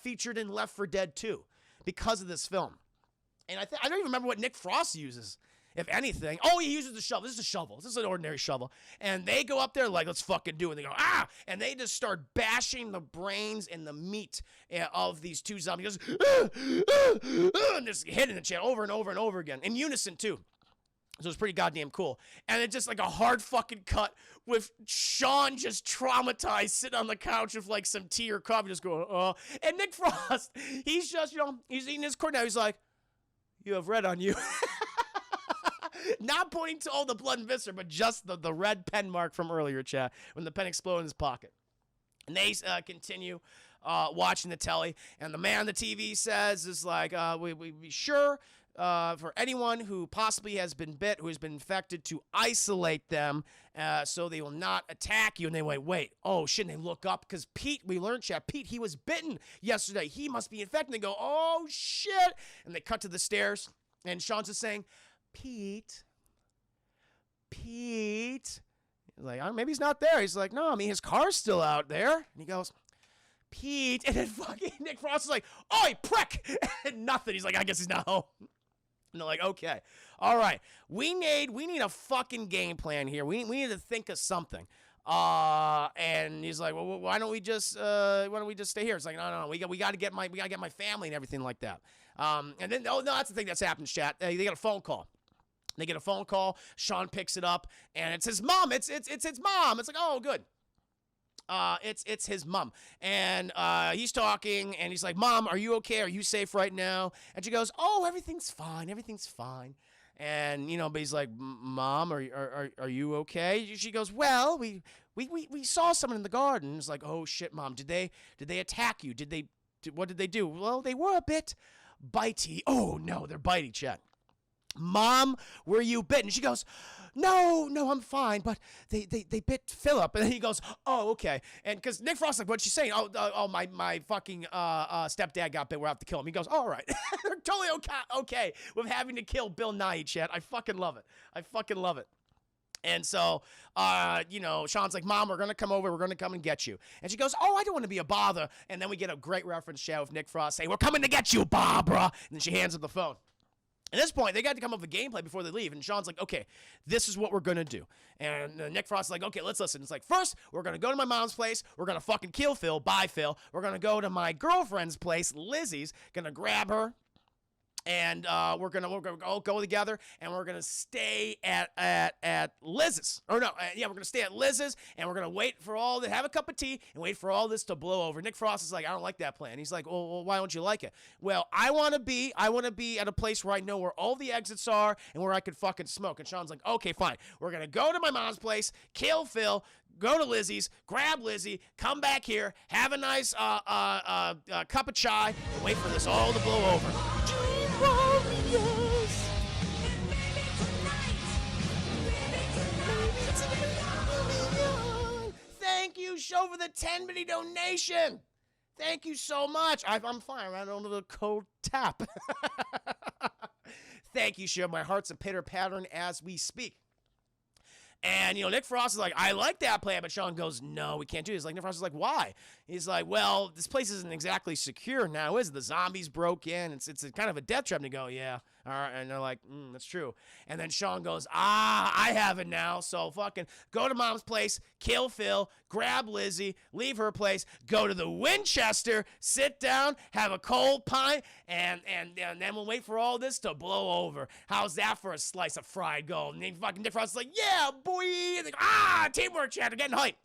Speaker 1: featured in Left 4 Dead 2, because of this film. And I don't even remember what Nick Frost uses, if anything. Oh, he uses the shovel. This is a shovel. This is an ordinary shovel. And they go up there like, let's fucking do it. And they go, and they just start bashing the brains and the meat of these two zombies. And just hitting the chat over and over and over again. In unison, too. So it's pretty goddamn cool. And it's just like a hard fucking cut with Shaun just traumatized, sitting on the couch with like some tea or coffee, just going, And Nick Frost, he's just, he's eating his corn now. He's like, you have red on you. Not pointing to all the blood and viscera, but just the red pen mark from earlier, chat, when the pen exploded in his pocket. And they continue watching the telly, and the man on the TV says is like, we be sure for anyone who possibly has been bit, who has been infected, to isolate them so they will not attack you. And they wait, oh shit, and they look up, because Pete, we learned, chat, Pete, he was bitten yesterday. He must be infected. And they go, oh shit. And they cut to the stairs, and Shaun's just saying, Pete. He's like, maybe he's not there. He's like, no, I mean, his car's still out there. And he goes, Pete. And then fucking Nick Frost is like, oi, prick. And nothing. He's like, I guess he's not home. And they're like, okay, all right. We need a fucking game plan here. We need to think of something. And he's like, well, why don't we just stay here? It's like, no, we got to get my family and everything like that. And then, oh no, that's the thing that's happened, chat. They get a phone call. They get a phone call. Shaun picks it up, and it's his mom. It's his mom. It's like, oh, good. It's his mom, and he's talking, and he's like, Mom, are you okay? Are you safe right now? And she goes, oh, everything's fine. And but he's like, Mom, are you okay? She goes, well, we saw someone in the garden. It's like, oh shit, Mom, did they attack you? What did they do? Well, they were a bit bitey. Oh no, they're bitey, chat. Mom, were you bitten? She goes, no, I'm fine, but they bit Philip. And then he goes, oh, okay. And because Nick Frost's like, what's she saying? Oh, my fucking stepdad got bit. We'll have to kill him. He goes, all right. They're totally okay with having to kill Bill Nye, chat. I fucking love it. And so, Shaun's like, Mom, we're going to come over. We're going to come and get you. And she goes, oh, I don't want to be a bother. And then we get a great reference, chat, with Nick Frost saying, we're coming to get you, Barbara. And then she hands him the phone. At this point, they got to come up with a gameplay before they leave, and Shaun's like, okay, this is what we're going to do. And Nick Frost's like, okay, let's listen. It's like, first, we're going to go to my mom's place. We're going to fucking kill Phil. Bye, Phil. We're going to go to my girlfriend's place, Lizzie's, going to grab her. and we're gonna all go together, and we're gonna stay at Liz's. Or no, yeah, we're gonna stay at Liz's, and we're gonna wait for all have a cup of tea and wait for all this to blow over. Nick Frost is like, I don't like that plan. He's like, well, why don't you like it? Well, I wanna be at a place where I know where all the exits are and where I could fucking smoke. And Shaun's like, okay, fine. We're gonna go to my mom's place, kill Phil, go to Lizzie's, grab Lizzie, come back here, have a nice cup of chai, and wait for this all to blow over. Thank you, Show, for the 10-minute donation. Thank you so much. I'm fine. I don't know the code tap. Thank you, Show. My heart's a pitter-pattering as we speak. And, Nick Frost is like, I like that plan, but Shaun goes, no, we can't do this. Like, Nick Frost is like, why? He's like, well, this place isn't exactly secure now, is it? The zombies broke in. It's a kind of a death trap. And they go, yeah, all right. And they're like, that's true. And then Shaun goes, I have it now. So fucking go to mom's place, kill Phil, grab Lizzie, leave her place, go to the Winchester, sit down, have a cold pint, and then we'll wait for all this to blow over. How's that for a slice of fried gold? And then fucking Nick Frost is like, yeah, boy. And they go, teamwork, chat. They're getting hype.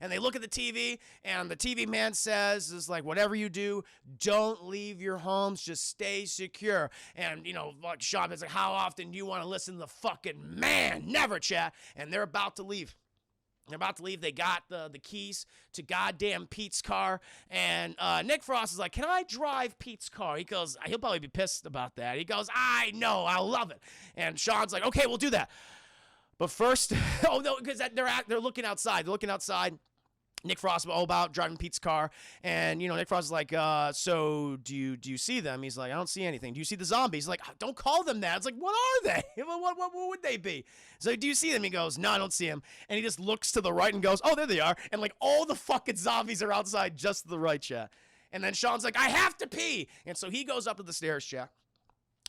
Speaker 1: And they look at the TV, and the TV man says, is like, whatever you do, don't leave your homes, just stay secure. And, like Shaun is like, how often do you want to listen to the fucking man? Never, chat. And they're about to leave. They're about to leave. They got the keys to goddamn Pete's car. And Nick Frost is like, can I drive Pete's car? He goes, he'll probably be pissed about that. He goes, I know, I love it. And Shaun's like, okay, we'll do that. But first, oh no, because they're looking outside. They're looking outside. Nick Frost all about driving Pete's car, and Nick Frost is like, so do you see them? He's like, I don't see anything. Do you see the zombies? He's like, don't call them that. It's like, what are they? What would they be? He's like, do you see them? He goes, no, I don't see them. And he just looks to the right and goes, oh, there they are. And like all the fucking zombies are outside just to the right, chat. And then Shaun's like, I have to pee, and so he goes up to the stairs, chat.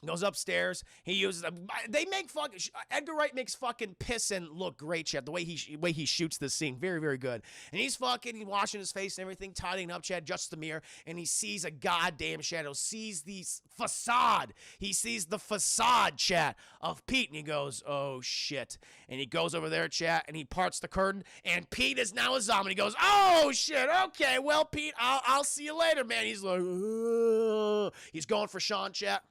Speaker 1: Goes upstairs. He uses Edgar Wright makes fucking pissing look great, chat. The way he shoots this scene, very, very good. And he's washing his face and everything, tidying up, chat, just the mirror, and he sees a goddamn shadow. Sees the facade. He sees the facade, chat, of Pete, and he goes, oh shit. And he goes over there, chat, and he parts the curtain, and Pete is now a zombie. He goes, oh shit. Okay, well, Pete, I'll see you later, man. He's like, ugh. He's going for Shaun, chat.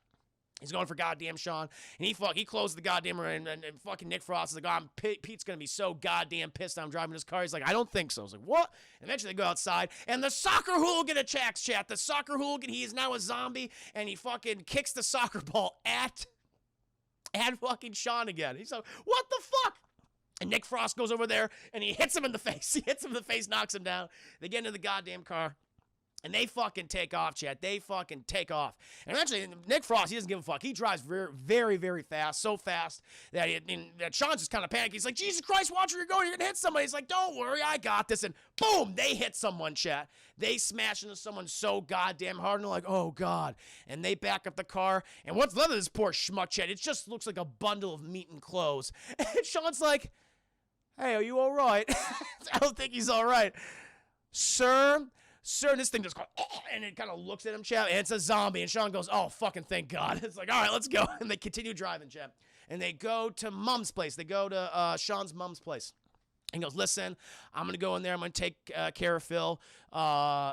Speaker 1: He's going for goddamn Shaun, and he closed the goddamn door, and fucking Nick Frost is like, Pete's going to be so goddamn pissed I'm driving his car. He's like, I don't think so. I was like, what? And eventually they go outside, and the soccer hooligan attacks, chat. The soccer hooligan, he is now a zombie, and he fucking kicks the soccer ball at fucking Shaun again. He's like, what the fuck? And Nick Frost goes over there, and he hits him in the face. He hits him in the face, knocks him down. They get into the goddamn car. And they fucking take off, chat. They fucking take off. And eventually, Nick Frost, he doesn't give a fuck. He drives very, very, very fast. So fast that Shaun's just kind of panicking. He's like, Jesus Christ, watch where you're going. You're going to hit somebody. He's like, don't worry, I got this. And boom, they hit someone, chat. They smash into someone so goddamn hard. And they're like, oh, God. And they back up the car. And what's left of this poor schmuck, chat? It just looks like a bundle of meat and clothes. And Shaun's like, hey, are you all right? I don't think he's all right. Sir, this thing just goes, and it kind of looks at him, chat, and it's a zombie. And Shaun goes, oh, fucking thank God. It's like, all right, let's go. And they continue driving, chat. And they go to Mom's place. They go to Shaun's mom's place. And he goes, listen, I'm going to go in there. I'm going to take care of Phil.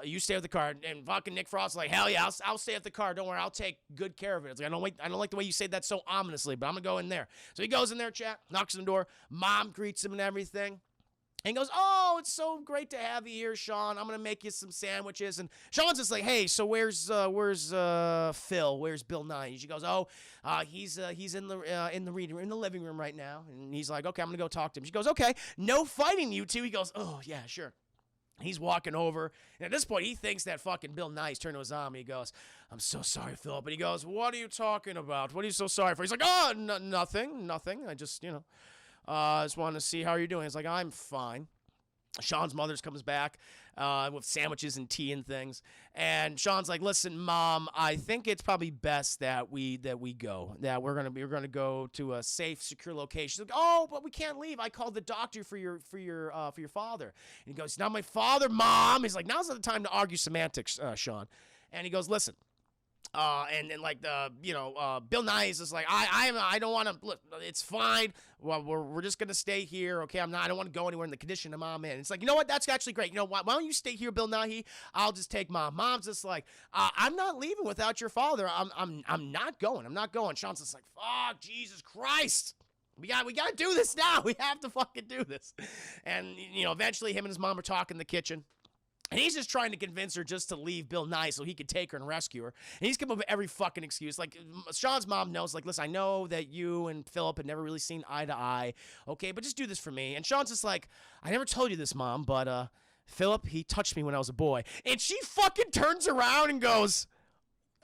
Speaker 1: You stay with the car. And fucking Nick Frost is like, hell yeah, I'll stay at the car. Don't worry, I'll take good care of it. It's like, I don't like the way you say that so ominously, but I'm going to go in there. So he goes in there, chat, knocks on the door. Mom greets him and everything. And he goes, oh, it's so great to have you here, Shaun. I'm going to make you some sandwiches. And Shaun's just like, hey, so where's Phil? Where's Bill Nye? And she goes, oh, he's in the living room right now. And he's like, okay, I'm going to go talk to him. She goes, okay, no fighting, you two. He goes, oh, yeah, sure. He's walking over. And at this point, he thinks that fucking Bill Nye's turned to a zombie. He goes, I'm so sorry, Phil. But he goes, what are you talking about? What are you so sorry for? He's like, oh, nothing. I just, I just wanted to see how you're doing. It's like, I'm fine. Shaun's mother comes back with sandwiches and tea and things. And Shaun's like, listen, Mom, I think it's probably best that we go. That we're gonna go to a safe, secure location. She's like, oh, but we can't leave. I called the doctor for your father. And he goes, not my father, Mom. He's like, now's not the time to argue semantics, Shaun. And he goes, listen, And then like Bill Nye is just like I don't want to look. It's fine. Well, we're just gonna stay here, okay? I don't want to go anywhere in the condition I'm in. It's like, you know what? That's actually great. You know why don't you stay here, Bill Nye? I'll just take Mom. Mom's just like, I'm not leaving without your father. I'm not going. I'm not going. Sean's just like, fuck, Jesus Christ. We got to do this now. We have to fucking do this. And eventually him and his mom are talking in the kitchen. And he's just trying to convince her just to leave Bill Nye so he could take her and rescue her. And he's come up with every fucking excuse. Like, Sean's mom knows, like, listen, I know that you and Philip had never really seen eye to eye, okay, but just do this for me. And Sean's just like, I never told you this, Mom, but Philip, he touched me when I was a boy. And she fucking turns around and goes,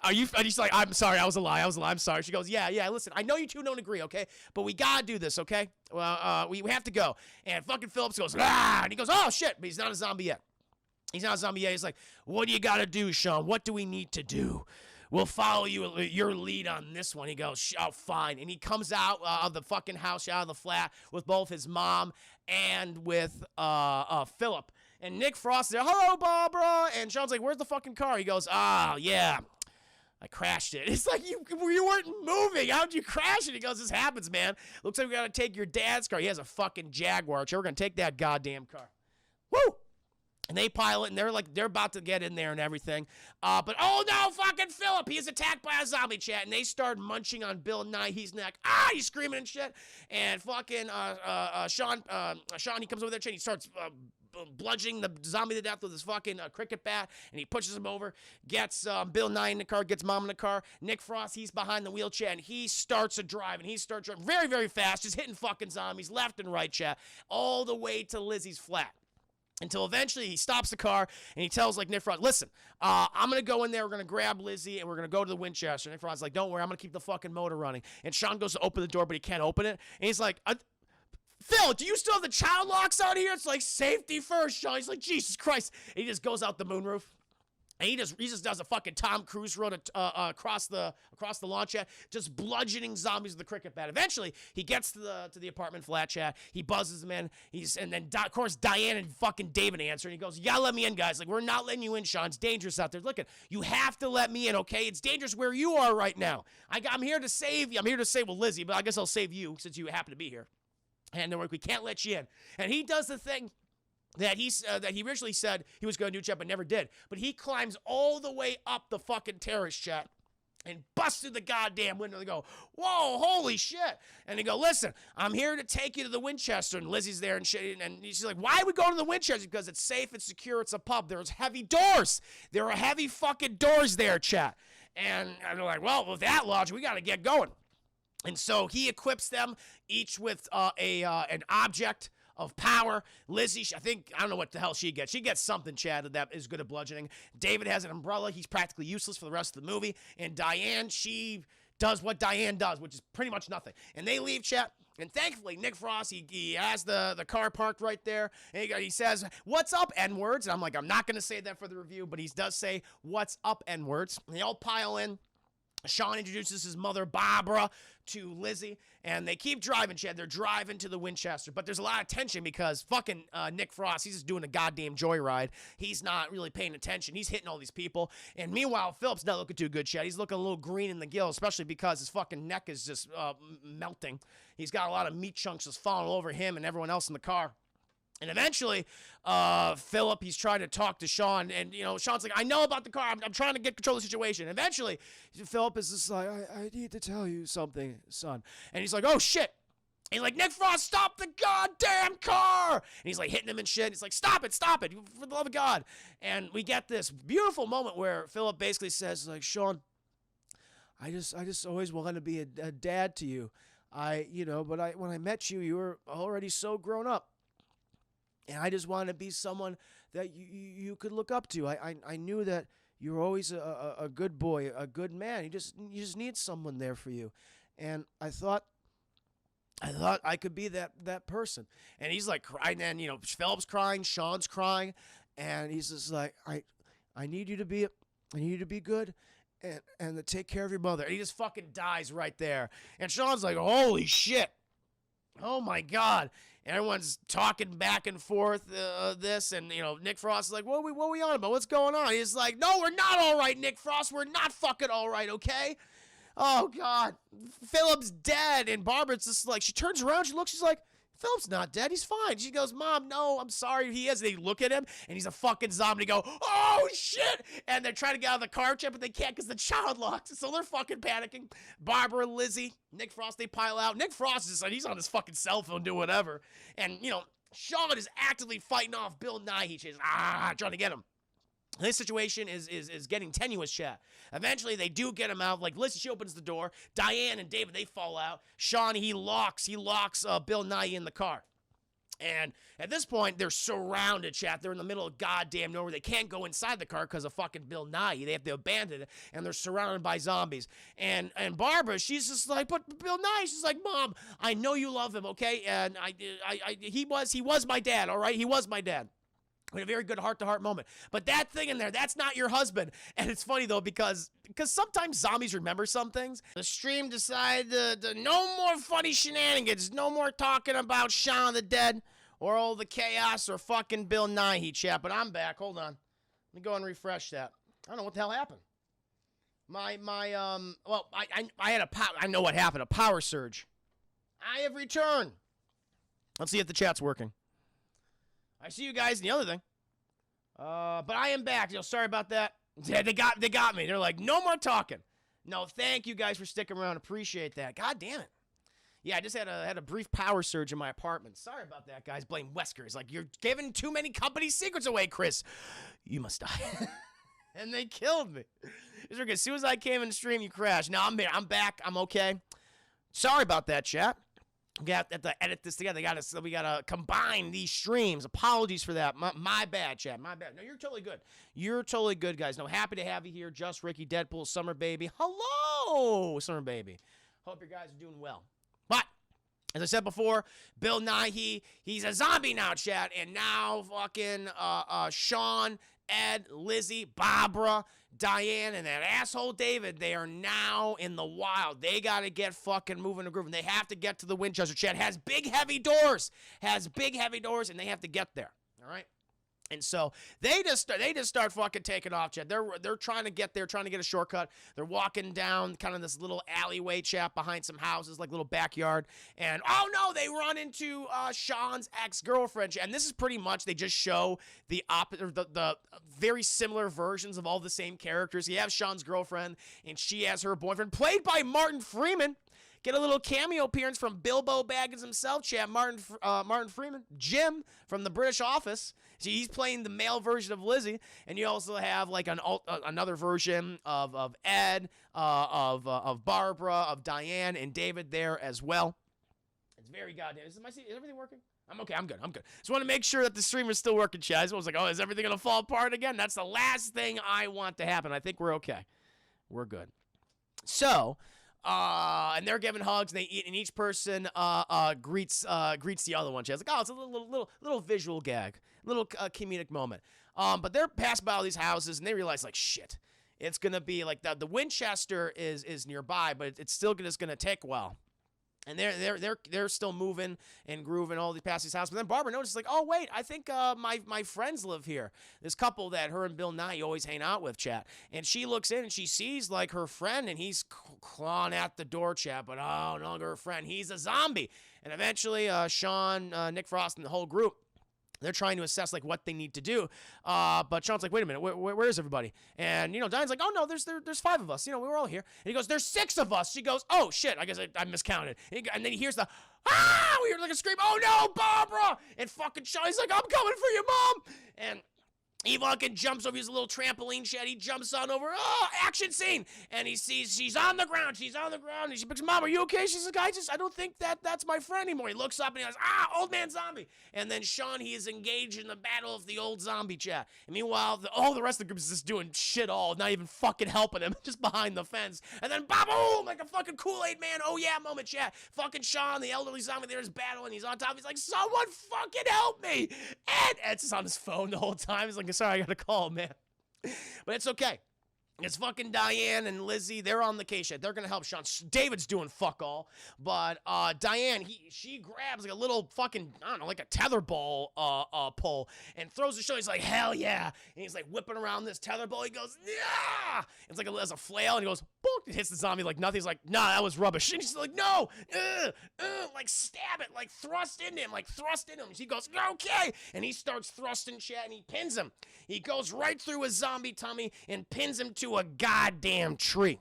Speaker 1: are you? And he's like, I'm sorry, I was a lie. I'm sorry. She goes, yeah, listen, I know you two don't agree, okay? But we gotta do this, okay? Well, we have to go. And fucking Phillips goes, and he goes, oh, shit, but he's not a zombie yet. He's not a zombie yet. He's like, what do you got to do, Shaun? What do we need to do? We'll follow your lead on this one. He goes, oh, fine. And he comes out of the fucking house, out of the flat, with both his mom and with Philip. And Nick Frost is there, hello, Barbara. And Sean's like, where's the fucking car? He goes, oh, yeah, I crashed it. It's like, you weren't moving. How'd you crash it? He goes, this happens, man. Looks like we got to take your dad's car. He has a fucking Jaguar. So we're going to take that goddamn car. Woo! And they pilot, and they're about to get in there and everything. But oh no, fucking Philip, he is attacked by a zombie, chat. And they start munching on Bill Nighy's neck. He's screaming and shit. And fucking Shaun, he comes over there, chat. He starts bludgeoning the zombie to death with his fucking cricket bat. And he pushes him over, gets Bill Nye in the car, gets Mom in the car. Nick Frost, he's behind the wheel, chat. And he starts to drive, and he starts driving very, very fast, just hitting fucking zombies left and right, chat. All the way to Lizzie's flat. Until eventually he stops the car and he tells like Nick Frost, listen, I'm going to go in there, we're going to grab Lizzie and we're going to go to the Winchester. And Nick Frost's like, don't worry, I'm going to keep the fucking motor running. And Shaun goes to open the door, but he can't open it. And he's like, Phil, do you still have the child locks out here? It's like safety first, Shaun. He's like, Jesus Christ. And he just goes out the moonroof. And he just does a fucking Tom Cruise road across the lawn, chat, just bludgeoning zombies with the cricket bat. Eventually, he gets to the apartment flat, chat. He buzzes them in. And then of course Diane and fucking David answer. And he goes, "Yeah, let me in, guys. Like, we're not letting you in, Shaun. It's dangerous out there. Look, you have to let me in, okay? It's dangerous where you are right now. I'm here to save you. I'm here to save Lizzie, but I guess I'll save you since you happen to be here. And they're like, we can't let you in. And he does the thing that he originally said he was going to do, chat, but never did. But he climbs all the way up the fucking terrace, chat, and busts through the goddamn window. They go, whoa, holy shit. And they go, listen, I'm here to take you to the Winchester. And Lizzie's there, and shit, and she's like, why are we going to the Winchester? Because it's safe, it's secure, it's a pub. There's heavy doors. There are heavy fucking doors there, chat. And they're like, well, with that logic, we got to get going. And so he equips them each with an object of power. Lizzie, I don't know what the hell she gets. She gets something, Chad, that is good at bludgeoning. David has an umbrella. He's practically useless for the rest of the movie. And Diane, she does what Diane does, which is pretty much nothing. And they leave, chat. And thankfully, Nick Frost, he has the car parked right there. And he says, what's up, N-words? And I'm like, I'm not going to say that for the review, but he does say, what's up, N-words? And they all pile in. Shaun introduces his mother, Barbara, to Lizzie, and they keep driving, Chad. They're driving to the Winchester, but there's a lot of tension because fucking Nick Frost, he's just doing a goddamn joyride. He's not really paying attention. He's hitting all these people, and meanwhile, Philip's not looking too good, Chad. He's looking a little green in the gill, especially because his fucking neck is just melting. He's got a lot of meat chunks just falling over him and everyone else in the car. And eventually, Philip, he's trying to talk to Shaun, and, Shaun's like, I know about the car. I'm trying to get control of the situation. And eventually, Philip is just like, I need to tell you something, son. And he's like, oh, shit. And he's like, Nick Frost, stop the goddamn car. And he's like hitting him and shit. He's like, stop it, for the love of God. And we get this beautiful moment where Philip basically says, like, Shaun, I just always wanted to be a dad to you. But when I met you, you were already so grown up. And I just wanted to be someone that you could look up to. I knew that you were always a good boy, a good man. You just need someone there for you. And I thought I could be that person. And he's like crying, and Philip's crying, Shaun's crying, and he's just like, I need you to be good and to take care of your mother. And he just fucking dies right there. And Shaun's like, holy shit. Oh my God. Everyone's talking back and forth this, and Nick Frost is like, what are we on about? What's going on? He's like, no, we're not all right, Nick Frost. We're not fucking all right, okay? Oh God, Philip's dead, and Barbara's just like, she turns around, she looks, she's like, Philip's not dead, he's fine. She goes, Mom, no, I'm sorry, he is. They look at him, and he's a fucking zombie. They go, oh shit, and they're trying to get out of the car, but they can't because the child locked, so they're fucking panicking. Barbara, Lizzie, Nick Frost, they pile out. Nick Frost is like, he's on his fucking cell phone doing whatever, and Shaun is actively fighting off Bill Nighy, trying to get him. This situation is getting tenuous, chat. Eventually, they do get him out. Like, Lizzie, she opens the door. Diane and David, they fall out. Shaun, he locks Bill Nighy in the car. And at this point, they're surrounded, chat. They're in the middle of goddamn nowhere. They can't go inside the car because of fucking Bill Nighy. They have to abandon it, and they're surrounded by zombies. And Barbara, she's just like, but Bill Nighy, she's like, Mom, I know you love him, okay? And he was my dad, all right? He was my dad. We had a very good heart-to-heart moment. But that thing in there, that's not your husband. And it's funny, though, because sometimes zombies remember some things. The stream decided to no more funny shenanigans. No more talking about Shaun of the Dead or all the chaos or fucking Bill Nighy, chat. But I'm back. Hold on. Let me go and refresh that. I don't know what the hell happened. Well, I had I know what happened. A power surge. I have returned. Let's see if the chat's working. I see you guys. And the other thing, but I am back. Sorry about that. Yeah, they got me. They're like, no more talking. No, thank you guys for sticking around. Appreciate that. God damn it. Yeah, I just had a brief power surge in my apartment. Sorry about that, guys. Blame Wesker. He's like, you're giving too many company secrets away, Chris. You must die. And they killed me. As soon as I came in the stream, you crashed. Now I'm here. I'm back. I'm okay. Sorry about that, chat. We have to edit this together. We gotta combine these streams. Apologies for that. My bad, chat. My bad. No, you're totally good. You're totally good, guys. No, happy to have you here. Just Ricky, Deadpool, Summer Baby. Hello, Summer Baby. Hope you guys are doing well. But as I said before, Bill Nighy, he's a zombie now, chat. And now fucking Shaun, Ed, Lizzie, Barbara, Diane, and that asshole David, they are now in the wild. They got to get fucking moving and grooving. They have to get to the Winchester. Chat has big, heavy doors. And they have to get there. All right? And so they just start fucking taking off, chat. They're trying to get there, trying to get a shortcut. They're walking down kind of this little alleyway, chat, behind some houses, like little backyard. And oh no, they run into Shaun's ex-girlfriend. And this is pretty much, they just show the very similar versions of all the same characters. You have Shaun's girlfriend, and she has her boyfriend, played by Martin Freeman. Get a little cameo appearance from Bilbo Baggins himself, chat. Martin Freeman, Jim from the British Office. So he's playing the male version of Lizzie, and you also have like another version of Ed, of Barbara, of Diane, and David there as well. It's very goddamn. Is everything working? I'm okay. I'm good. Just want to make sure that the stream is still working, chat. I was like, oh, is everything gonna fall apart again? That's the last thing I want to happen. I think we're okay. We're good. So. And they're giving hugs, and each person greets the other one. She's like, oh, it's a little visual gag, little comedic moment. But they're passing by all these houses, and they realize, like, shit, it's gonna be like the Winchester is nearby, but it's still just gonna take a while. And they're still moving and grooving all these past these houses. But then Barbara notices, like, oh wait, I think my friends live here. This couple that her and Bill Nighy always hang out with, chat. And she looks in and she sees like her friend, and he's clawing at the door, chat. But oh, no longer her friend. He's a zombie. And eventually, Shaun, Nick Frost, and the whole group, they're trying to assess like what they need to do, but Shaun's like, wait a minute, where is everybody? And Diane's like, oh no, there's 5 of us. We were all here. And he goes, there's 6 of us. She goes, oh shit, I guess I miscounted. And then he hears the we hear like a scream, oh no, Barbara! And fucking Shaun's like, I'm coming for you, Mom! And he fucking jumps over, he's a little trampoline shed, he jumps on over, action scene! And he sees she's on the ground, and she picks, Mom, are you okay? She's like, I don't think that's my friend anymore. He looks up and he goes, old man zombie! And then Shaun, he is engaged in the battle of the old zombie, chat. And meanwhile, all the rest of the group is just doing shit all, not even fucking helping him, just behind the fence. And then boom, like a fucking Kool-Aid man, oh yeah moment, chat. Fucking Shaun, the elderly zombie, there's battling, he's on top, he's like, someone fucking help me! And Ed's just on his phone the whole time, he's like, sorry, I gotta call, man. But it's okay. It's fucking Diane and Lizzie. They're on the case yet. They're gonna help Shaun. David's doing fuck all, but Diane, she grabs like a little fucking, I don't know, like a tetherball pole and throws it to Shaun. He's like, hell yeah! And he's like whipping around this tetherball. He goes, yeah! It's like as a flail, and he goes, boop! It hits the zombie like nothing. He's like, nah, that was rubbish. And she's like, no, like stab it, like thrust into him, He goes, okay, and he starts thrusting Chad, and he pins him. He goes right through his zombie tummy and pins him to a goddamn tree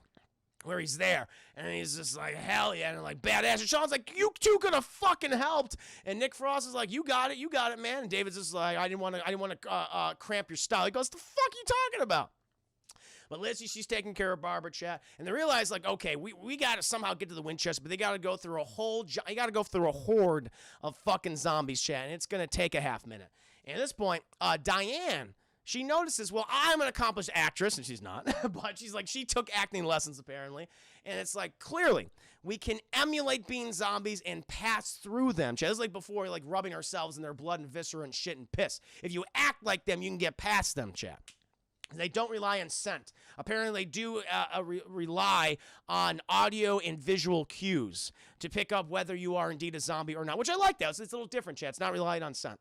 Speaker 1: where he's there. And he's just like, hell yeah, and like badass. And Shaun's like, you two could have fucking helped. And Nick Frost is like, you got it, man. And David's just like, I didn't want to cramp your style. He goes, the fuck are you talking about? But Lizzie, she's taking care of Barbara, chat, and they realize, like, okay, we got to somehow get to the Winchester, but they got to go through a horde of fucking zombies, chat, and it's going to take a half minute. And at this point, Diane, she notices, well, I'm an accomplished actress, and she's not, but she's like, she took acting lessons, apparently, and it's like, clearly, we can emulate being zombies and pass through them. Chat, it's like before, like, rubbing ourselves in their blood and viscera and shit and piss. If you act like them, you can get past them, chat. They don't rely on scent. Apparently, they do rely on audio and visual cues to pick up whether you are indeed a zombie or not, which I like that. It's a little different, chat. It's not relying on scent.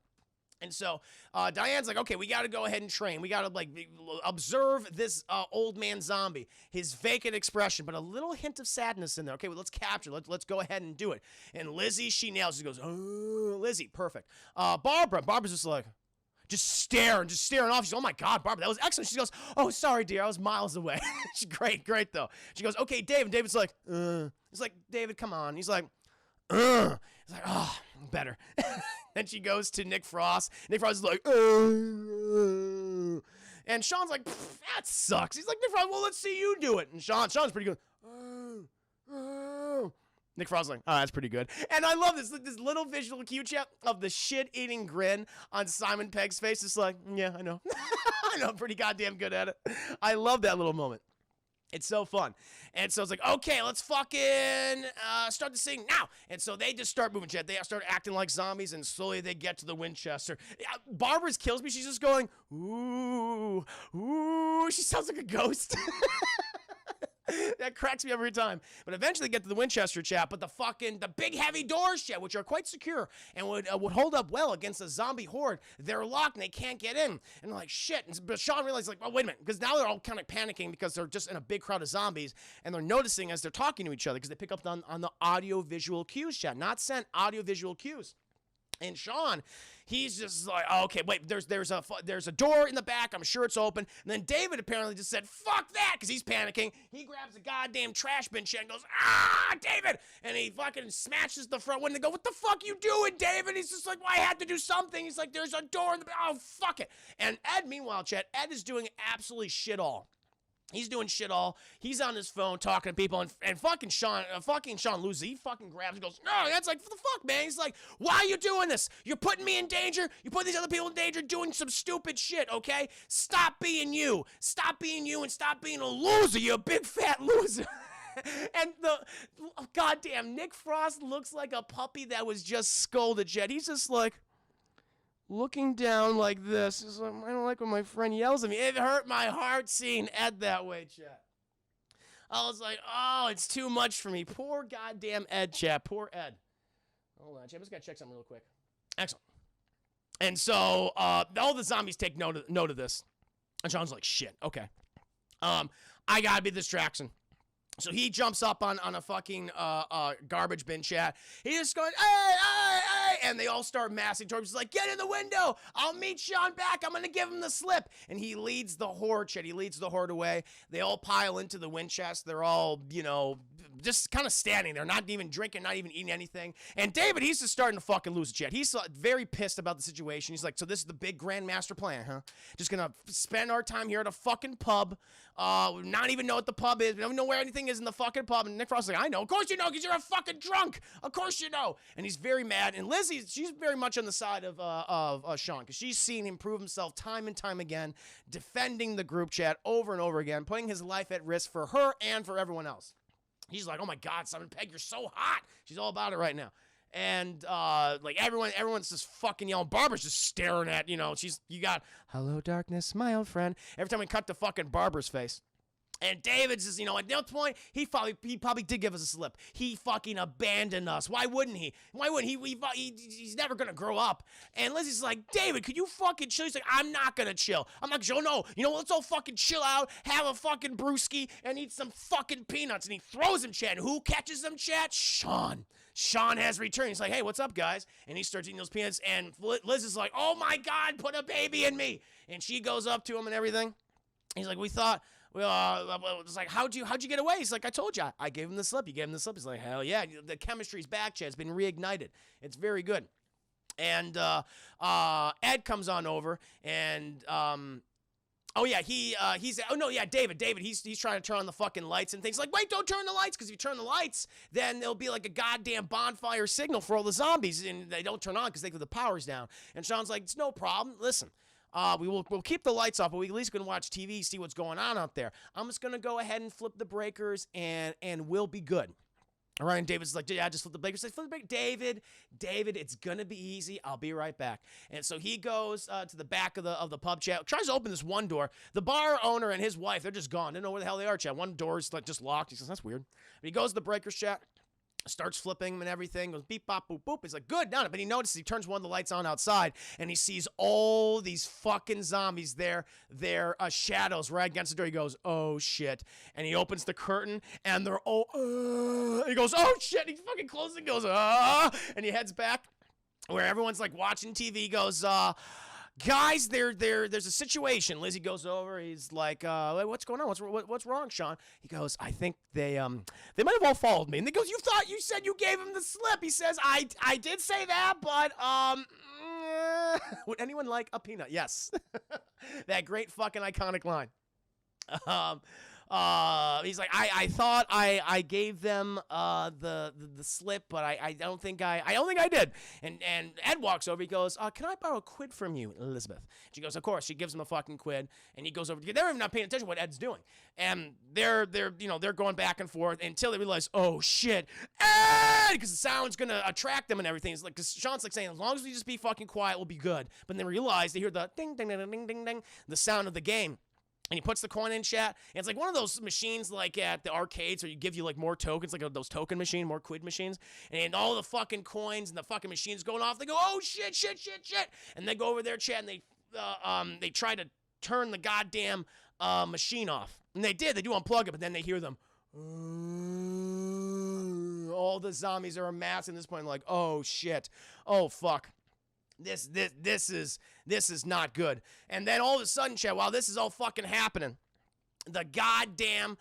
Speaker 1: And so Diane's like, okay, we got to go ahead and train. We got to, like, observe this old man zombie, his vacant expression, but a little hint of sadness in there. Okay, well, let's capture it. Let's go ahead and do it. And Lizzie, she nails it. She goes, oh, Lizzie, perfect. Barbara's just like, just staring off. She's, oh my God, Barbara, that was excellent. She goes, oh, sorry, dear, I was miles away. She's great though. She goes, okay, David. David's like, It's like, David, come on. He's like, He's like, oh, better. Then she goes to Nick Frost. Nick Frost is like, and Shaun's like, that sucks. He's like, Nick Frost, well, let's see you do it. And Shaun's pretty good. Nick Frost's like, oh, that's pretty good. And I love this little visual cue, chat, of the shit-eating grin on Simon Pegg's face. It's like, yeah, I know. I know, I'm pretty goddamn good at it. I love that little moment. It's so fun. And so it's like, okay, let's fucking start to sing now. And so they just start moving, chat. They start acting like zombies, and slowly they get to the Winchester. Barbara's kills me. She's just going, ooh, ooh. She sounds like a ghost. That cracks me every time. But eventually get to the Winchester, chat, but the big heavy doors, chat, which are quite secure and would hold up well against a zombie horde, they're locked and they can't get in. And they're like, shit. But Shaun realizes, like, oh, wait a minute, because now they're all kind of panicking because they're just in a big crowd of zombies, and they're noticing as they're talking to each other because they pick up on the audio-visual cues, chat, not scent, audio-visual cues. And Shaun, he's just like, oh, okay, wait, there's a door in the back. I'm sure it's open. And then David apparently just said, fuck that, because he's panicking. He grabs a goddamn trash bin shit and goes, David! And he fucking smashes the front window and go, what the fuck you doing, David? He's just like, well, I had to do something. He's like, there's a door in the back. Oh, fuck it. And Ed, meanwhile, chat, Ed is doing absolutely shit all. He's doing shit all. He's on his phone talking to people, and fucking Shaun loses. He fucking grabs and goes, no, that's like, what the fuck, man? He's like, why are you doing this? You're putting me in danger. You're putting these other people in danger doing some stupid shit, okay? Stop being you. Stop being you and stop being a loser. You're a big fat loser. And goddamn, Nick Frost looks like a puppy that was just scolded, Jet. He's just like, looking down like this. It's like, I don't like when my friend yells at me. It hurt my heart seeing Ed that way, chat. I was like, oh, it's too much for me. Poor goddamn Ed, chat. Poor Ed. Hold on, chat. I'm just going to check something real quick. Excellent. And so all the zombies take note of this. And Shaun's like, shit, okay. I got to be the distraction. So he jumps up on a fucking garbage bin, chat. He just goes, hey, and they all start massing towards him. He's like, get in the window. I'll meet Shaun back. I'm going to give him the slip. And he leads the horde, chat. He leads the horde away. They all pile into the Winchester. They're all, just kind of standing there, not even drinking, not even eating anything. And David, he's just starting to fucking lose it, chat. He's very pissed about the situation. He's like, so this is the big grand master plan, huh? Just going to spend our time here at a fucking pub. Not even know what the pub is. We don't know where anything is in the fucking pub. And Nick Frost's like, I know. Of course you know, because you're a fucking drunk. Of course you know. And he's very mad. And Lizzie, she's very much on the side of Shaun, because she's seen him prove himself time and time again, defending the group chat over and over again, putting his life at risk for her and for everyone else. He's like, oh my God, Simon Pegg, you're so hot. She's all about it right now. And like everyone's just fucking yelling. Barbara's just staring at, you got, hello darkness, my old friend. Every time we cut to fucking Barbara's face. And David's just, at that point, he probably did give us a slip. He fucking abandoned us. Why wouldn't he? He's never gonna grow up. And Lizzie's like, David, could you fucking chill? He's like, I'm not gonna chill. I'm not gonna chill. No, let's all fucking chill out, have a fucking brewski, and eat some fucking peanuts. And he throws him, chat. And who catches them, chat? Shaun. Shaun has returned. He's like, hey, what's up, guys? And he starts eating those peanuts. And Liz is like, oh my God, put a baby in me. And she goes up to him and everything. He's like, we thought. It's like, how'd you get away? He's like, I told you. I gave him the slip. You gave him the slip. He's like, hell yeah. The chemistry's back, Chad. It's been reignited. It's very good. And Ed comes on over, and David, he's trying to turn on the fucking lights and things. Like, wait, don't turn the lights, because if you turn the lights, then there'll be like a goddamn bonfire signal for all the zombies, and they don't turn on because they put the powers down. And Shaun's like, it's no problem. Listen. We'll keep the lights off, but we at least can watch TV, see what's going on out there. I'm just gonna go ahead and flip the breakers, and we'll be good. All right, and David's like, yeah, just flip the breakers. Like, flip the breakers. David, it's gonna be easy. I'll be right back. And so he goes to the back of the pub, chat. Tries to open this one door. The bar owner and his wife, they're just gone. They don't know where the hell they are, chat. One door is like just locked. He says, that's weird. But he goes to the breakers, chat. Starts flipping them and everything, goes beep, bop, boop, boop. He's like, good, done it. But he notices, he turns one of the lights on outside, and he sees all these fucking zombies there, their shadows right against the door. He goes, oh shit. And he opens the curtain, and they're all, he goes, oh shit. He fucking closes it, goes, and he heads back where everyone's like watching TV. He goes, guys, there's a situation. Lizzie goes over. He's like, what's going on? What's wrong, Shaun? He goes, I think they might have all followed me. And he goes, you said you gave him the slip. He says, I did say that, but would anyone like a peanut? Yes. That great fucking iconic line. He's like, I thought I gave them the slip, but I don't think I did. And Ed walks over. He goes, can I borrow a quid from you, Elizabeth? She goes, of course. She gives him a fucking quid, and he goes over. They're even not paying attention to what Ed's doing, and they're going back and forth until they realize, oh shit, Ed, because the sound's gonna attract them and everything. It's like, because Shaun's like saying, as long as we just be fucking quiet, we'll be good. But then they realize they hear the ding ding ding ding ding ding, the sound of the game. And he puts the coin in, chat, and it's like one of those machines like at the arcades where you give you like more tokens, like those token machine, more quid machines, and all the fucking coins and the fucking machines going off. They go, oh shit, shit, shit, shit, and they go over there, chat, and they try to turn the goddamn machine off, and they did. They do unplug it, but then they hear them. All the zombies are amassing at this point, like, oh shit, oh fuck. This is not good. And then all of a sudden, chat, while this is all fucking happening, the goddamn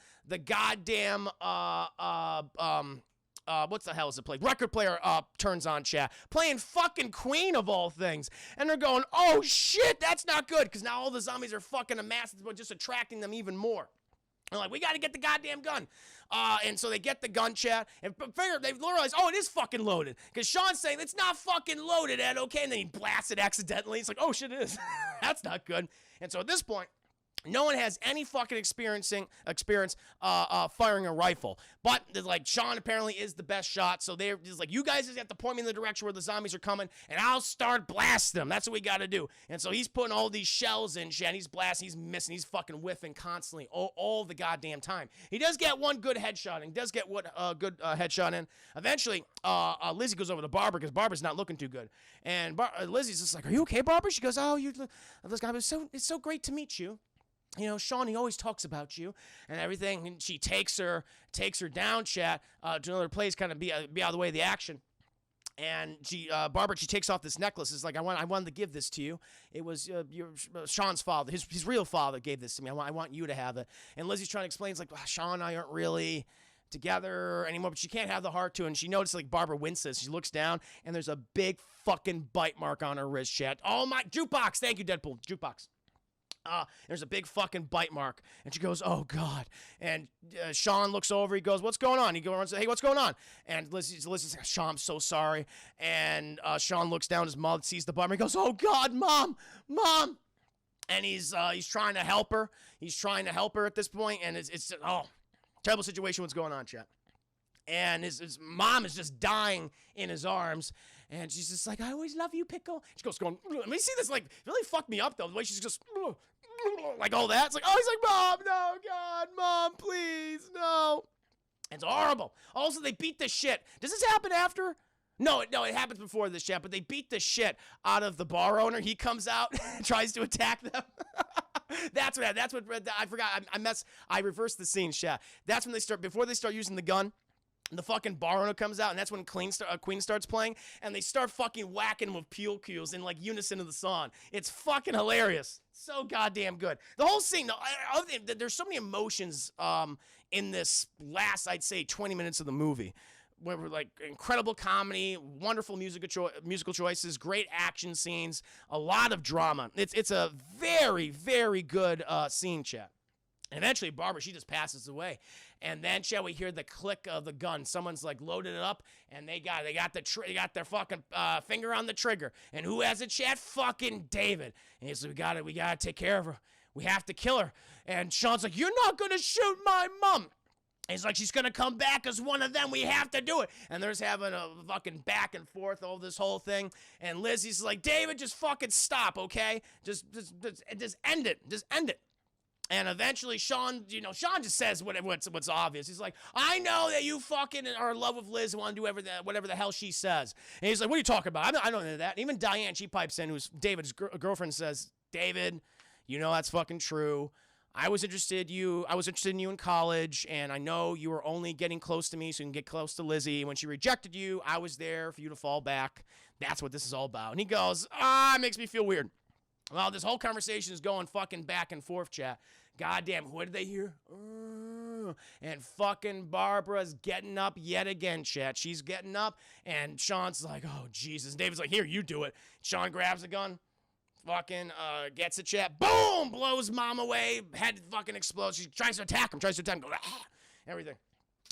Speaker 1: what's the hell is it played? Record player turns on, chat, playing fucking Queen of all things. And they're going, oh shit, that's not good, because now all the zombies are fucking amassed, but just attracting them even more. They're like, we got to get the goddamn gun. And so they get the gun, chat, and they realize, oh, it is fucking loaded. Because Shaun's saying, it's not fucking loaded, Ed, okay? And then he blasts it accidentally. It's like, oh, shit, it is. That's not good. And so at this point, no one has any fucking experience firing a rifle. But, like, Shaun apparently is the best shot, so they're just like, you guys just have to point me in the direction where the zombies are coming, and I'll start blasting them. That's what we gotta do. And so he's putting all these shells in, and he's blasting, he's missing, he's fucking whiffing constantly all the goddamn time. He does get one good headshot, and he does get one good headshot in. Eventually, Lizzie goes over to Barbara, because Barbara's not looking too good. And Lizzie's just like, are you okay, Barbara? She goes, oh, it's so great to meet you. Shaun, he always talks about you and everything. And she takes her down, chat, to another place, kind of be out of the way of the action. And Barbara, she takes off this necklace. It's like, I wanted to give this to you. It was Shaun's father, his real father gave this to me. I want you to have it. And Lizzie's trying to explain, it's like, Shaun and I aren't really together anymore, but she can't have the heart to. And she notices, like, Barbara winces. She looks down, and there's a big fucking bite mark on her wrist, chat. Oh my, jukebox. Thank you, Deadpool. Jukebox. There's a big fucking bite mark. And she goes, oh, God. And Shaun looks over. He goes, what's going on? He goes and says, hey, what's going on? And Lizzie says, Shaun, I'm so sorry. And Shaun looks down. His mother sees the bite mark. He goes, oh, God, Mom. And he's trying to help her. He's trying to help her at this point. And it's terrible situation what's going on, chat. And his mom is just dying in his arms. And she's just like, I always love you, Pickle. She goes, let me see this, like, really fucked me up, though. The way she's just, like all that. It's like, oh, he's like, Mom, no, God, Mom, please, no. It's horrible. Also, they beat the shit. Does this happen after? No, it happens before this shit, but they beat the shit out of the bar owner. He comes out, tries to attack them. That's what I forgot. I reversed the scene, chat. That's when before they start using the gun. The fucking bar owner comes out, and that's when Queen starts playing, and they start fucking whacking him with pew cues in like unison of the song. It's fucking hilarious. So goddamn good. The whole scene, there's so many emotions in this last, I'd say, 20 minutes of the movie. Where we're like incredible comedy, wonderful musical choices, great action scenes, a lot of drama. It's a very, very good scene, chat. And eventually, Barbara, she just passes away. And then, shall we hear the click of the gun? Someone's like loaded it up, and they got their fucking finger on the trigger. And who has it, chat? Fucking David. And he's like, we gotta take care of her. We have to kill her. And Shaun's like, you're not gonna shoot my mom. He's like, she's gonna come back as one of them. We have to do it. And there's having a fucking back and forth over this whole thing. And Lizzie's like, David, just fucking stop, okay? Just end it. Just end it. And eventually, Shaun just says what's obvious. He's like, I know that you fucking are in love with Liz and want to do whatever the hell she says. And he's like, what are you talking about? I don't know that. And even Diane, she pipes in, who's David's girlfriend, says, David, you know that's fucking true. I was interested in you in college, and I know you were only getting close to me so you can get close to Lizzie. When she rejected you, I was there for you to fall back. That's what this is all about. And he goes, it makes me feel weird. Well, this whole conversation is going fucking back and forth, chat. Goddamn, what did they hear? And fucking Barbara's getting up yet again, chat. She's getting up, and Shaun's like, oh, Jesus. And David's like, here, you do it. Shaun grabs a gun, fucking gets a chat. Boom! Blows Mom away. Head fucking explodes. She tries to attack him. Go, everything.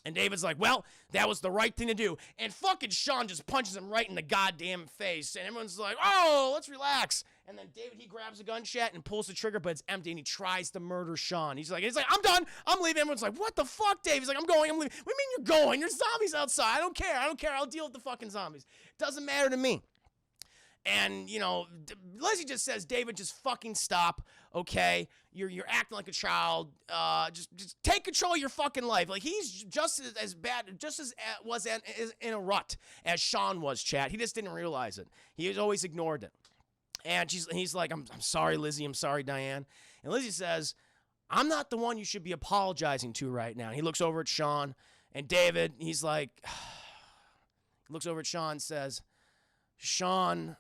Speaker 1: And David's like, well, that was the right thing to do. And fucking Shaun just punches him right in the goddamn face. And everyone's like, oh, let's relax. And then David, he grabs a gunshot and pulls the trigger, but it's empty, and he tries to murder Shaun. He's like, I'm done. I'm leaving. Everyone's like, what the fuck, Dave? He's like, I'm going. I'm leaving. What do you mean you're going? There's zombies outside. I don't care. I'll deal with the fucking zombies. Doesn't matter to me. And, Lizzie just says, David, just fucking stop, okay? You're acting like a child. Just take control of your fucking life. Like, he's just as bad, just as was in a rut as Shaun was, chat. He just didn't realize it. He has always ignored it. And he's like, I'm sorry, Lizzie. I'm sorry, Diane. And Lizzie says, I'm not the one you should be apologizing to right now. And he looks over at Shaun. And David, he's like, he looks over at Shaun and says, Shaun,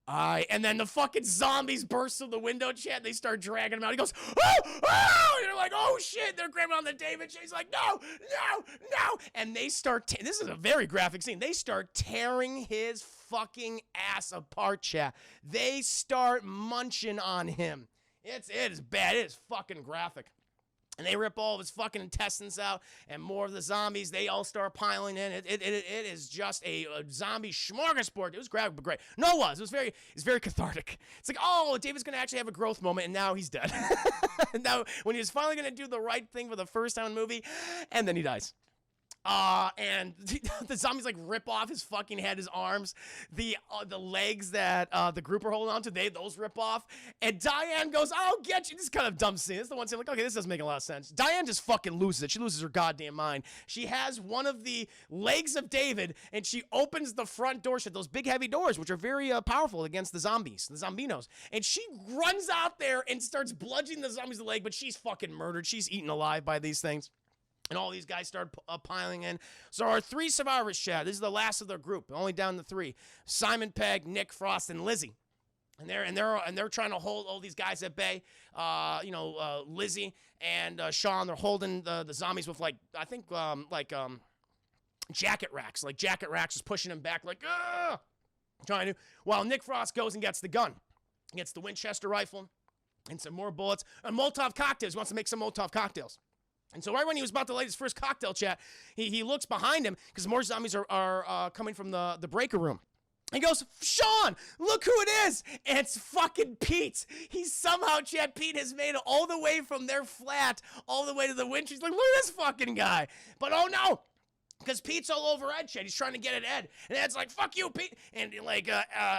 Speaker 1: and then the fucking zombies burst through the window, chat. They start dragging him out. He goes, oh! And they're like, oh shit. They're grabbing on the David. He's like, no. And they start, this is a very graphic scene. They start tearing his fucking ass apart, chat. They start munching on him. It is bad. It is fucking graphic. And they rip all of his fucking intestines out, and more of the zombies, they all start piling in. It is just a zombie smorgasbord. It was great. No, it was. It's very cathartic. It's like, oh, David's going to actually have a growth moment, and now he's dead. Now, when he was finally going to do the right thing for the first time in the movie, and then he dies. And the zombies like rip off his fucking head, his arms, the legs that the group are holding on to, those rip off. And Diane goes, I'll get you. This is kind of dumb scene. This is the one scene like, okay, this doesn't make a lot of sense. Diane just fucking loses it. She loses her goddamn mind. She has one of the legs of David, and she opens the front door, those big heavy doors, which are very powerful against the zombies, the zombinos. And she runs out there and starts bludgeoning the zombies in the leg, but she's fucking murdered. She's eaten alive by these things. And all these guys start piling in. So our 3 survivors, chat. This is the last of their group. Only down to 3: Simon Pegg, Nick Frost, and Lizzie. And they're trying to hold all these guys at bay. Lizzie and Shaun, they're holding the zombies with jacket racks. Like jacket racks is pushing them back. Like trying to. While Nick Frost goes and gets the gun, gets the Winchester rifle, and some more bullets and Molotov cocktails. He wants to make some Molotov cocktails. And so right when he was about to light his first cocktail, chat, he looks behind him because more zombies are coming from the breaker room. He goes, Shaun, look who it is. And it's fucking Pete. He's somehow, chat, Pete has made it all the way from their flat all the way to the winch. He's like, look at this fucking guy. But oh no. Because Pete's all over Ed shit. He's trying to get at Ed. And Ed's like, fuck you, Pete. And like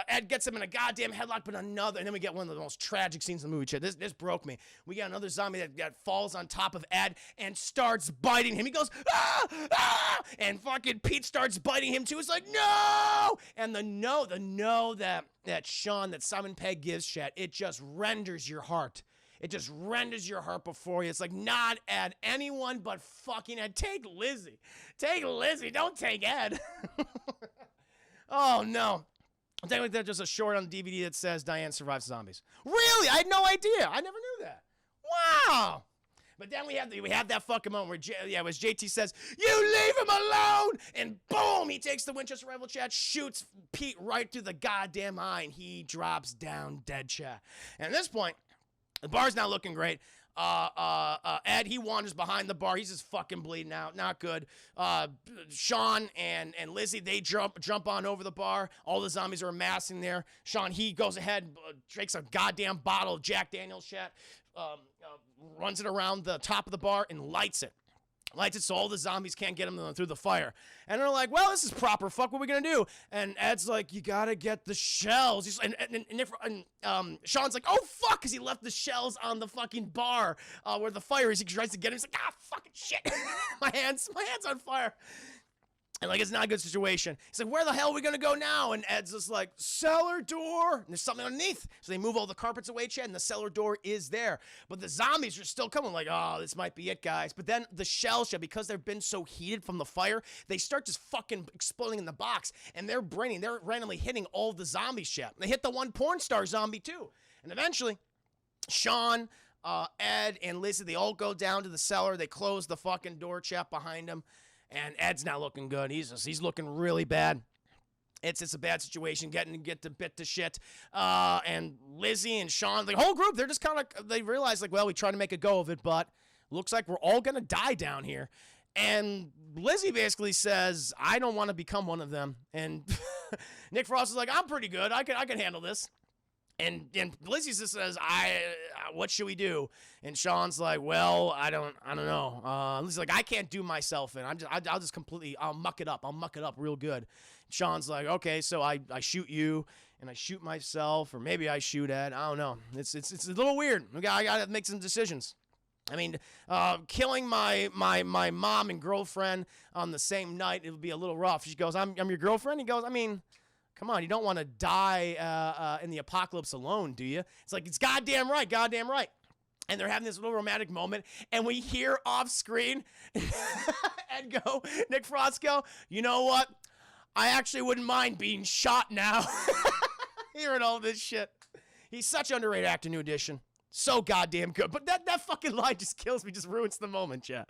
Speaker 1: Ed gets him in a goddamn headlock, but another. And then we get one of the most tragic scenes in the movie, shit. This broke me. We got another zombie that falls on top of Ed and starts biting him. He goes, ah, ah. And fucking Pete starts biting him too. It's like, no. And the no that Shaun, that Simon Pegg gives, shit, it just renders your heart. It just renders your heart before you. It's like, not Ed. Anyone but fucking Ed. Take Lizzie. Take Lizzie. Don't take Ed. Oh, no. I'm telling you, there's just a short on the DVD that says Diane survives zombies. Really? I had no idea. I never knew that. Wow. But then we have that fucking moment where JT says, you leave him alone! And boom, he takes the Winchester rifle, chat, shoots Pete right through the goddamn eye, and he drops down dead, chat. And at this point, the bar's not looking great. Ed, he wanders behind the bar. He's just fucking bleeding out. Not good. Shaun and Lizzie, they jump on over the bar. All the zombies are amassing there. Shaun, he goes ahead, drinks a goddamn bottle of Jack Daniels, chat, runs it around the top of the bar and lights it so all the zombies can't get him through the fire. And they're like, well, this is proper. Fuck, what are we gonna do? And Ed's like, you gotta get the shells. And Shaun's like, oh, fuck, because he left the shells on the fucking bar where the fire is. He tries to get him. He's like, fucking shit. my hand's on fire. And like, it's not a good situation. He's like, where the hell are we gonna go now? And Ed's just like, cellar door. And there's something underneath. So they move all the carpets away, Chad, and the cellar door is there. But the zombies are still coming, like, oh, this might be it, guys. But then the shells, Chad, because they've been so heated from the fire, they start just fucking exploding in the box. And they're randomly hitting all the zombies, Chad. They hit the one porn star zombie, too. And eventually, Shaun, Ed, and Lizzie, they all go down to the cellar. They close the fucking door, Chad, behind them. And Ed's not looking good. He's looking really bad. It's a bad situation, get the bit to shit. And Lizzie and Shaun, the whole group, they're just kind of, they realize, like, well, we try to make a go of it, but looks like we're all going to die down here. And Lizzie basically says, I don't want to become one of them. And Nick Frost is like, I'm pretty good. I can handle this. And Lizzie just says, what should we do? And Shaun's like, well, I don't know. Lizzie's like, I can't do myself in. I'll muck it up. I'll muck it up real good. Shaun's like, okay, so I shoot you and I shoot myself, or maybe I shoot Ed. I don't know. It's a little weird. I gotta make some decisions. I mean, killing my mom and girlfriend on the same night, it would be a little rough. She goes, I'm your girlfriend? He goes, I mean, come on, you don't want to die in the apocalypse alone, do you? It's like, it's goddamn right. And they're having this little romantic moment, and we hear off screen Nick Frost go, you know what? I actually wouldn't mind being shot now. Hearing all this shit. He's such underrated actor, New Edition. So goddamn good. But that fucking line just kills me, just ruins the moment, yeah.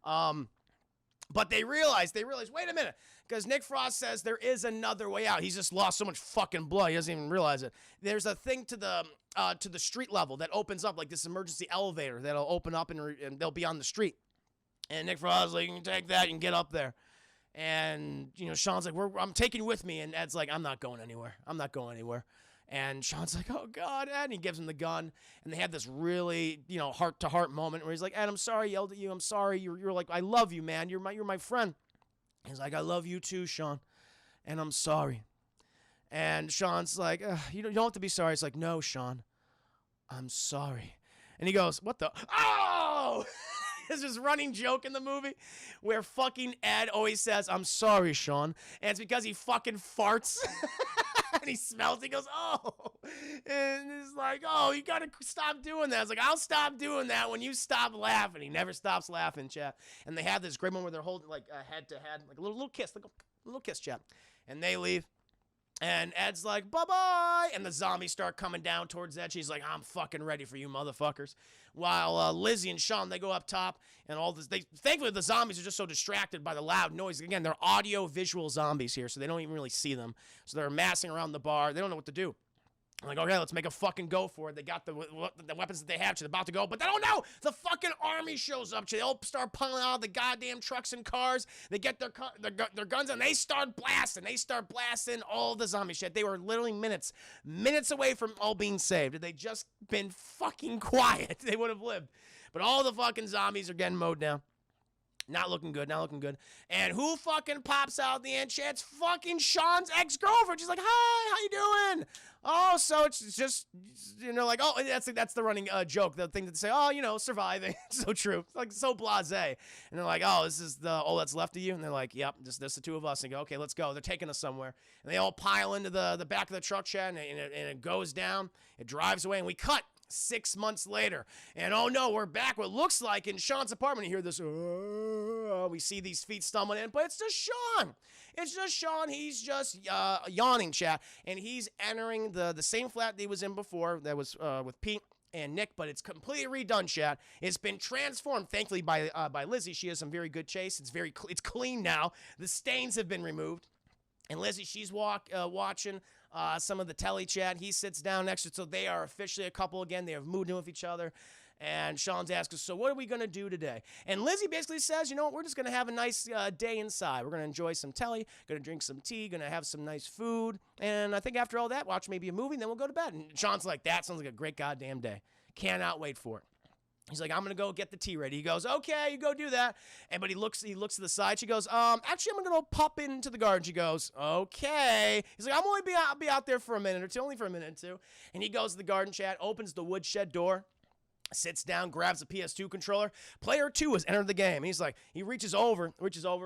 Speaker 1: But they realize, wait a minute, because Nick Frost says there is another way out. He's just lost so much fucking blood, he doesn't even realize it. There's a thing to the street level that opens up, like this emergency elevator that'll open up and they'll be on the street. And Nick Frost is like, you can take that, you can get up there. And, you know, Shaun's like, I'm taking you with me. And Ed's like, I'm not going anywhere. And Shaun's like, oh, God, Ed. And he gives him the gun. And they have this really, you know, heart-to-heart moment where he's like, Ed, I'm sorry I yelled at you. I'm sorry. You're like, I love you, man. You're my friend. He's like, I love you too, Shaun. And I'm sorry. And Shaun's like, you don't have to be sorry. It's like, no, Shaun, I'm sorry. And he goes, what the? Oh! There's this running joke in the movie where fucking Ed always says, I'm sorry, Shaun. And it's because he fucking farts. And he smells. He goes, oh. And he's like, oh, you got to stop doing that. I was like, I'll stop doing that when you stop laughing. He never stops laughing, chat. And they have this great moment where they're holding like head to head, like a little kiss, like a little kiss, chat. And they leave. And Ed's like, bye-bye. And the zombies start coming down towards Ed. She's like, I'm fucking ready for you motherfuckers. While Lizzie and Shaun, they go up top. And all this, thankfully, the zombies are just so distracted by the loud noise. Again, they're audio-visual zombies here, so they don't even really see them. So they're massing around the bar. They don't know what to do. I'm like, okay, let's make a fucking go for it. They got the weapons that they have. They're about to go, but they don't know. The fucking army shows up. They all start pulling out of the goddamn trucks and cars. They get their guns and they start blasting. All the zombie shit. They were literally minutes away from all being saved. Had they just been fucking quiet, they would have lived. But all the fucking zombies are getting mowed down. Not looking good, not looking good. And who fucking pops out in the end, chat? It's fucking Shaun's ex-girlfriend. She's like, hi, how you doing? Oh, so it's just, like, oh, that's the running joke, the thing that say, oh, surviving. So true. It's like, so blasé. And they're like, oh, this is all that's left of you? And they're like, yep, just the two of us. And go, okay, let's go. They're taking us somewhere. And they all pile into the back of the truck, chat, and it goes down. It drives away, and we cut 6 months later, and oh no, we're back. What looks like in Shaun's apartment, you hear this. We see these feet stumbling in, but it's just Shaun. It's just Shaun. He's just yawning, chat, and he's entering the same flat that he was in before. That was with Pete and Nick, but it's completely redone, chat. It's been transformed, thankfully, by Lizzie. She has some very good chase. It's clean now. The stains have been removed. And Lizzie, she's watching some of the telly, chat. He sits down next to her, so they are officially a couple again. They have moved in with each other. And Shaun's asking, so what are we going to do today? And Lizzie basically says, you know what, we're just going to have a nice day inside. We're going to enjoy some telly, going to drink some tea, going to have some nice food. And I think after all that, watch maybe a movie, and then we'll go to bed. And Shaun's like, that sounds like a great goddamn day. Cannot wait for it. He's like, I'm going to go get the tea ready. He goes, okay, you go do that. But he looks to the side. She goes, actually, I'm going to go pop into the garden. She goes, okay. He's like, I'll be out there for a minute or two, only for a minute or two. And he goes to the garden, chat, opens the woodshed door, sits down, grabs a PS2 controller. Player 2 has entered the game. He's like, he reaches over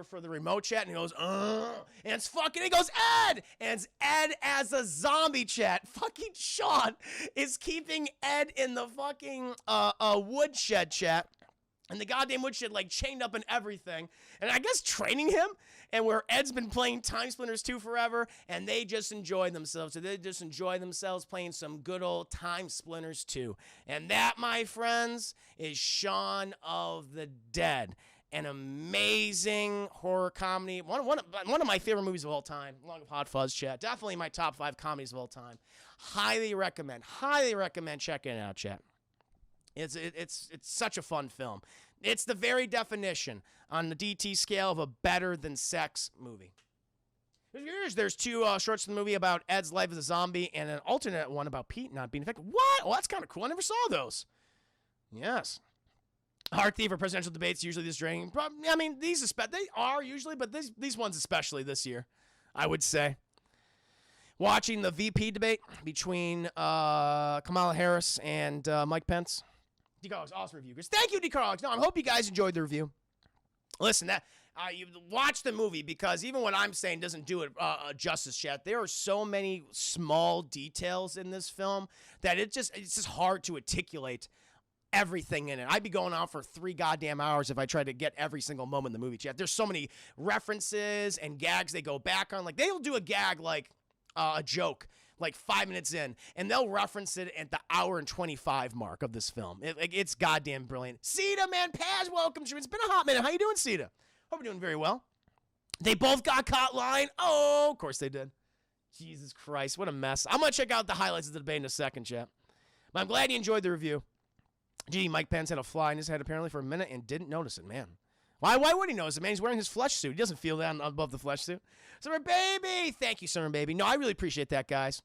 Speaker 1: for the remote, chat, and he goes, and it's fucking, he goes, Ed! And it's Ed as a zombie, chat. Fucking Shaun is keeping Ed in the fucking woodshed, chat. And the goddamn woodshed, like, chained up and everything. And I guess training him. And where Ed's been playing Time Splitters 2 forever. And they just enjoy themselves. So they just enjoy themselves playing some good old Time Splitters 2. And that, my friends, is Shaun of the Dead. An amazing horror comedy. One of my favorite movies of all time. Along with Hot Fuzz, chat. Definitely my top 5 comedies of all time. Highly recommend checking it out, chat. It's such a fun film. It's the very definition on the DT scale of a better than sex movie. There's 2 shorts in the movie about Ed's life as a zombie and an alternate one about Pete not being infected. What? Well, that's kind of cool. I never saw those. Yes. Heart Thief or presidential debates usually this draining. I mean, they are usually, but these ones especially this year, I would say. Watching the VP debate between Kamala Harris and Mike Pence. DeCarlix, awesome review. Thank you, DeCarlix. No, I hope you guys enjoyed the review. Listen, you watch the movie because even what I'm saying doesn't do it justice, chat. There are so many small details in this film that it's just hard to articulate everything in it. I'd be going on for 3 goddamn hours if I tried to get every single moment in the movie, chat. There's so many references and gags they go back on. Like, they'll do a gag like a joke like 5 minutes in, and they'll reference it at the hour and 25 mark of this film. It's goddamn brilliant. Sita, man, Paz, welcome. It's been a hot minute. How you doing, Sita? Hope you're doing very well. They both got caught lying. Oh, of course they did. Jesus Christ, what a mess. I'm going to check out the highlights of the debate in a second, chat. But I'm glad you enjoyed the review. Gee, Mike Pence had a fly in his head apparently for a minute and didn't notice it, man. Why would he notice it, man? He's wearing his flesh suit. He doesn't feel that above the flesh suit. Summer Baby! Thank you, Summer Baby. No, I really appreciate that, guys.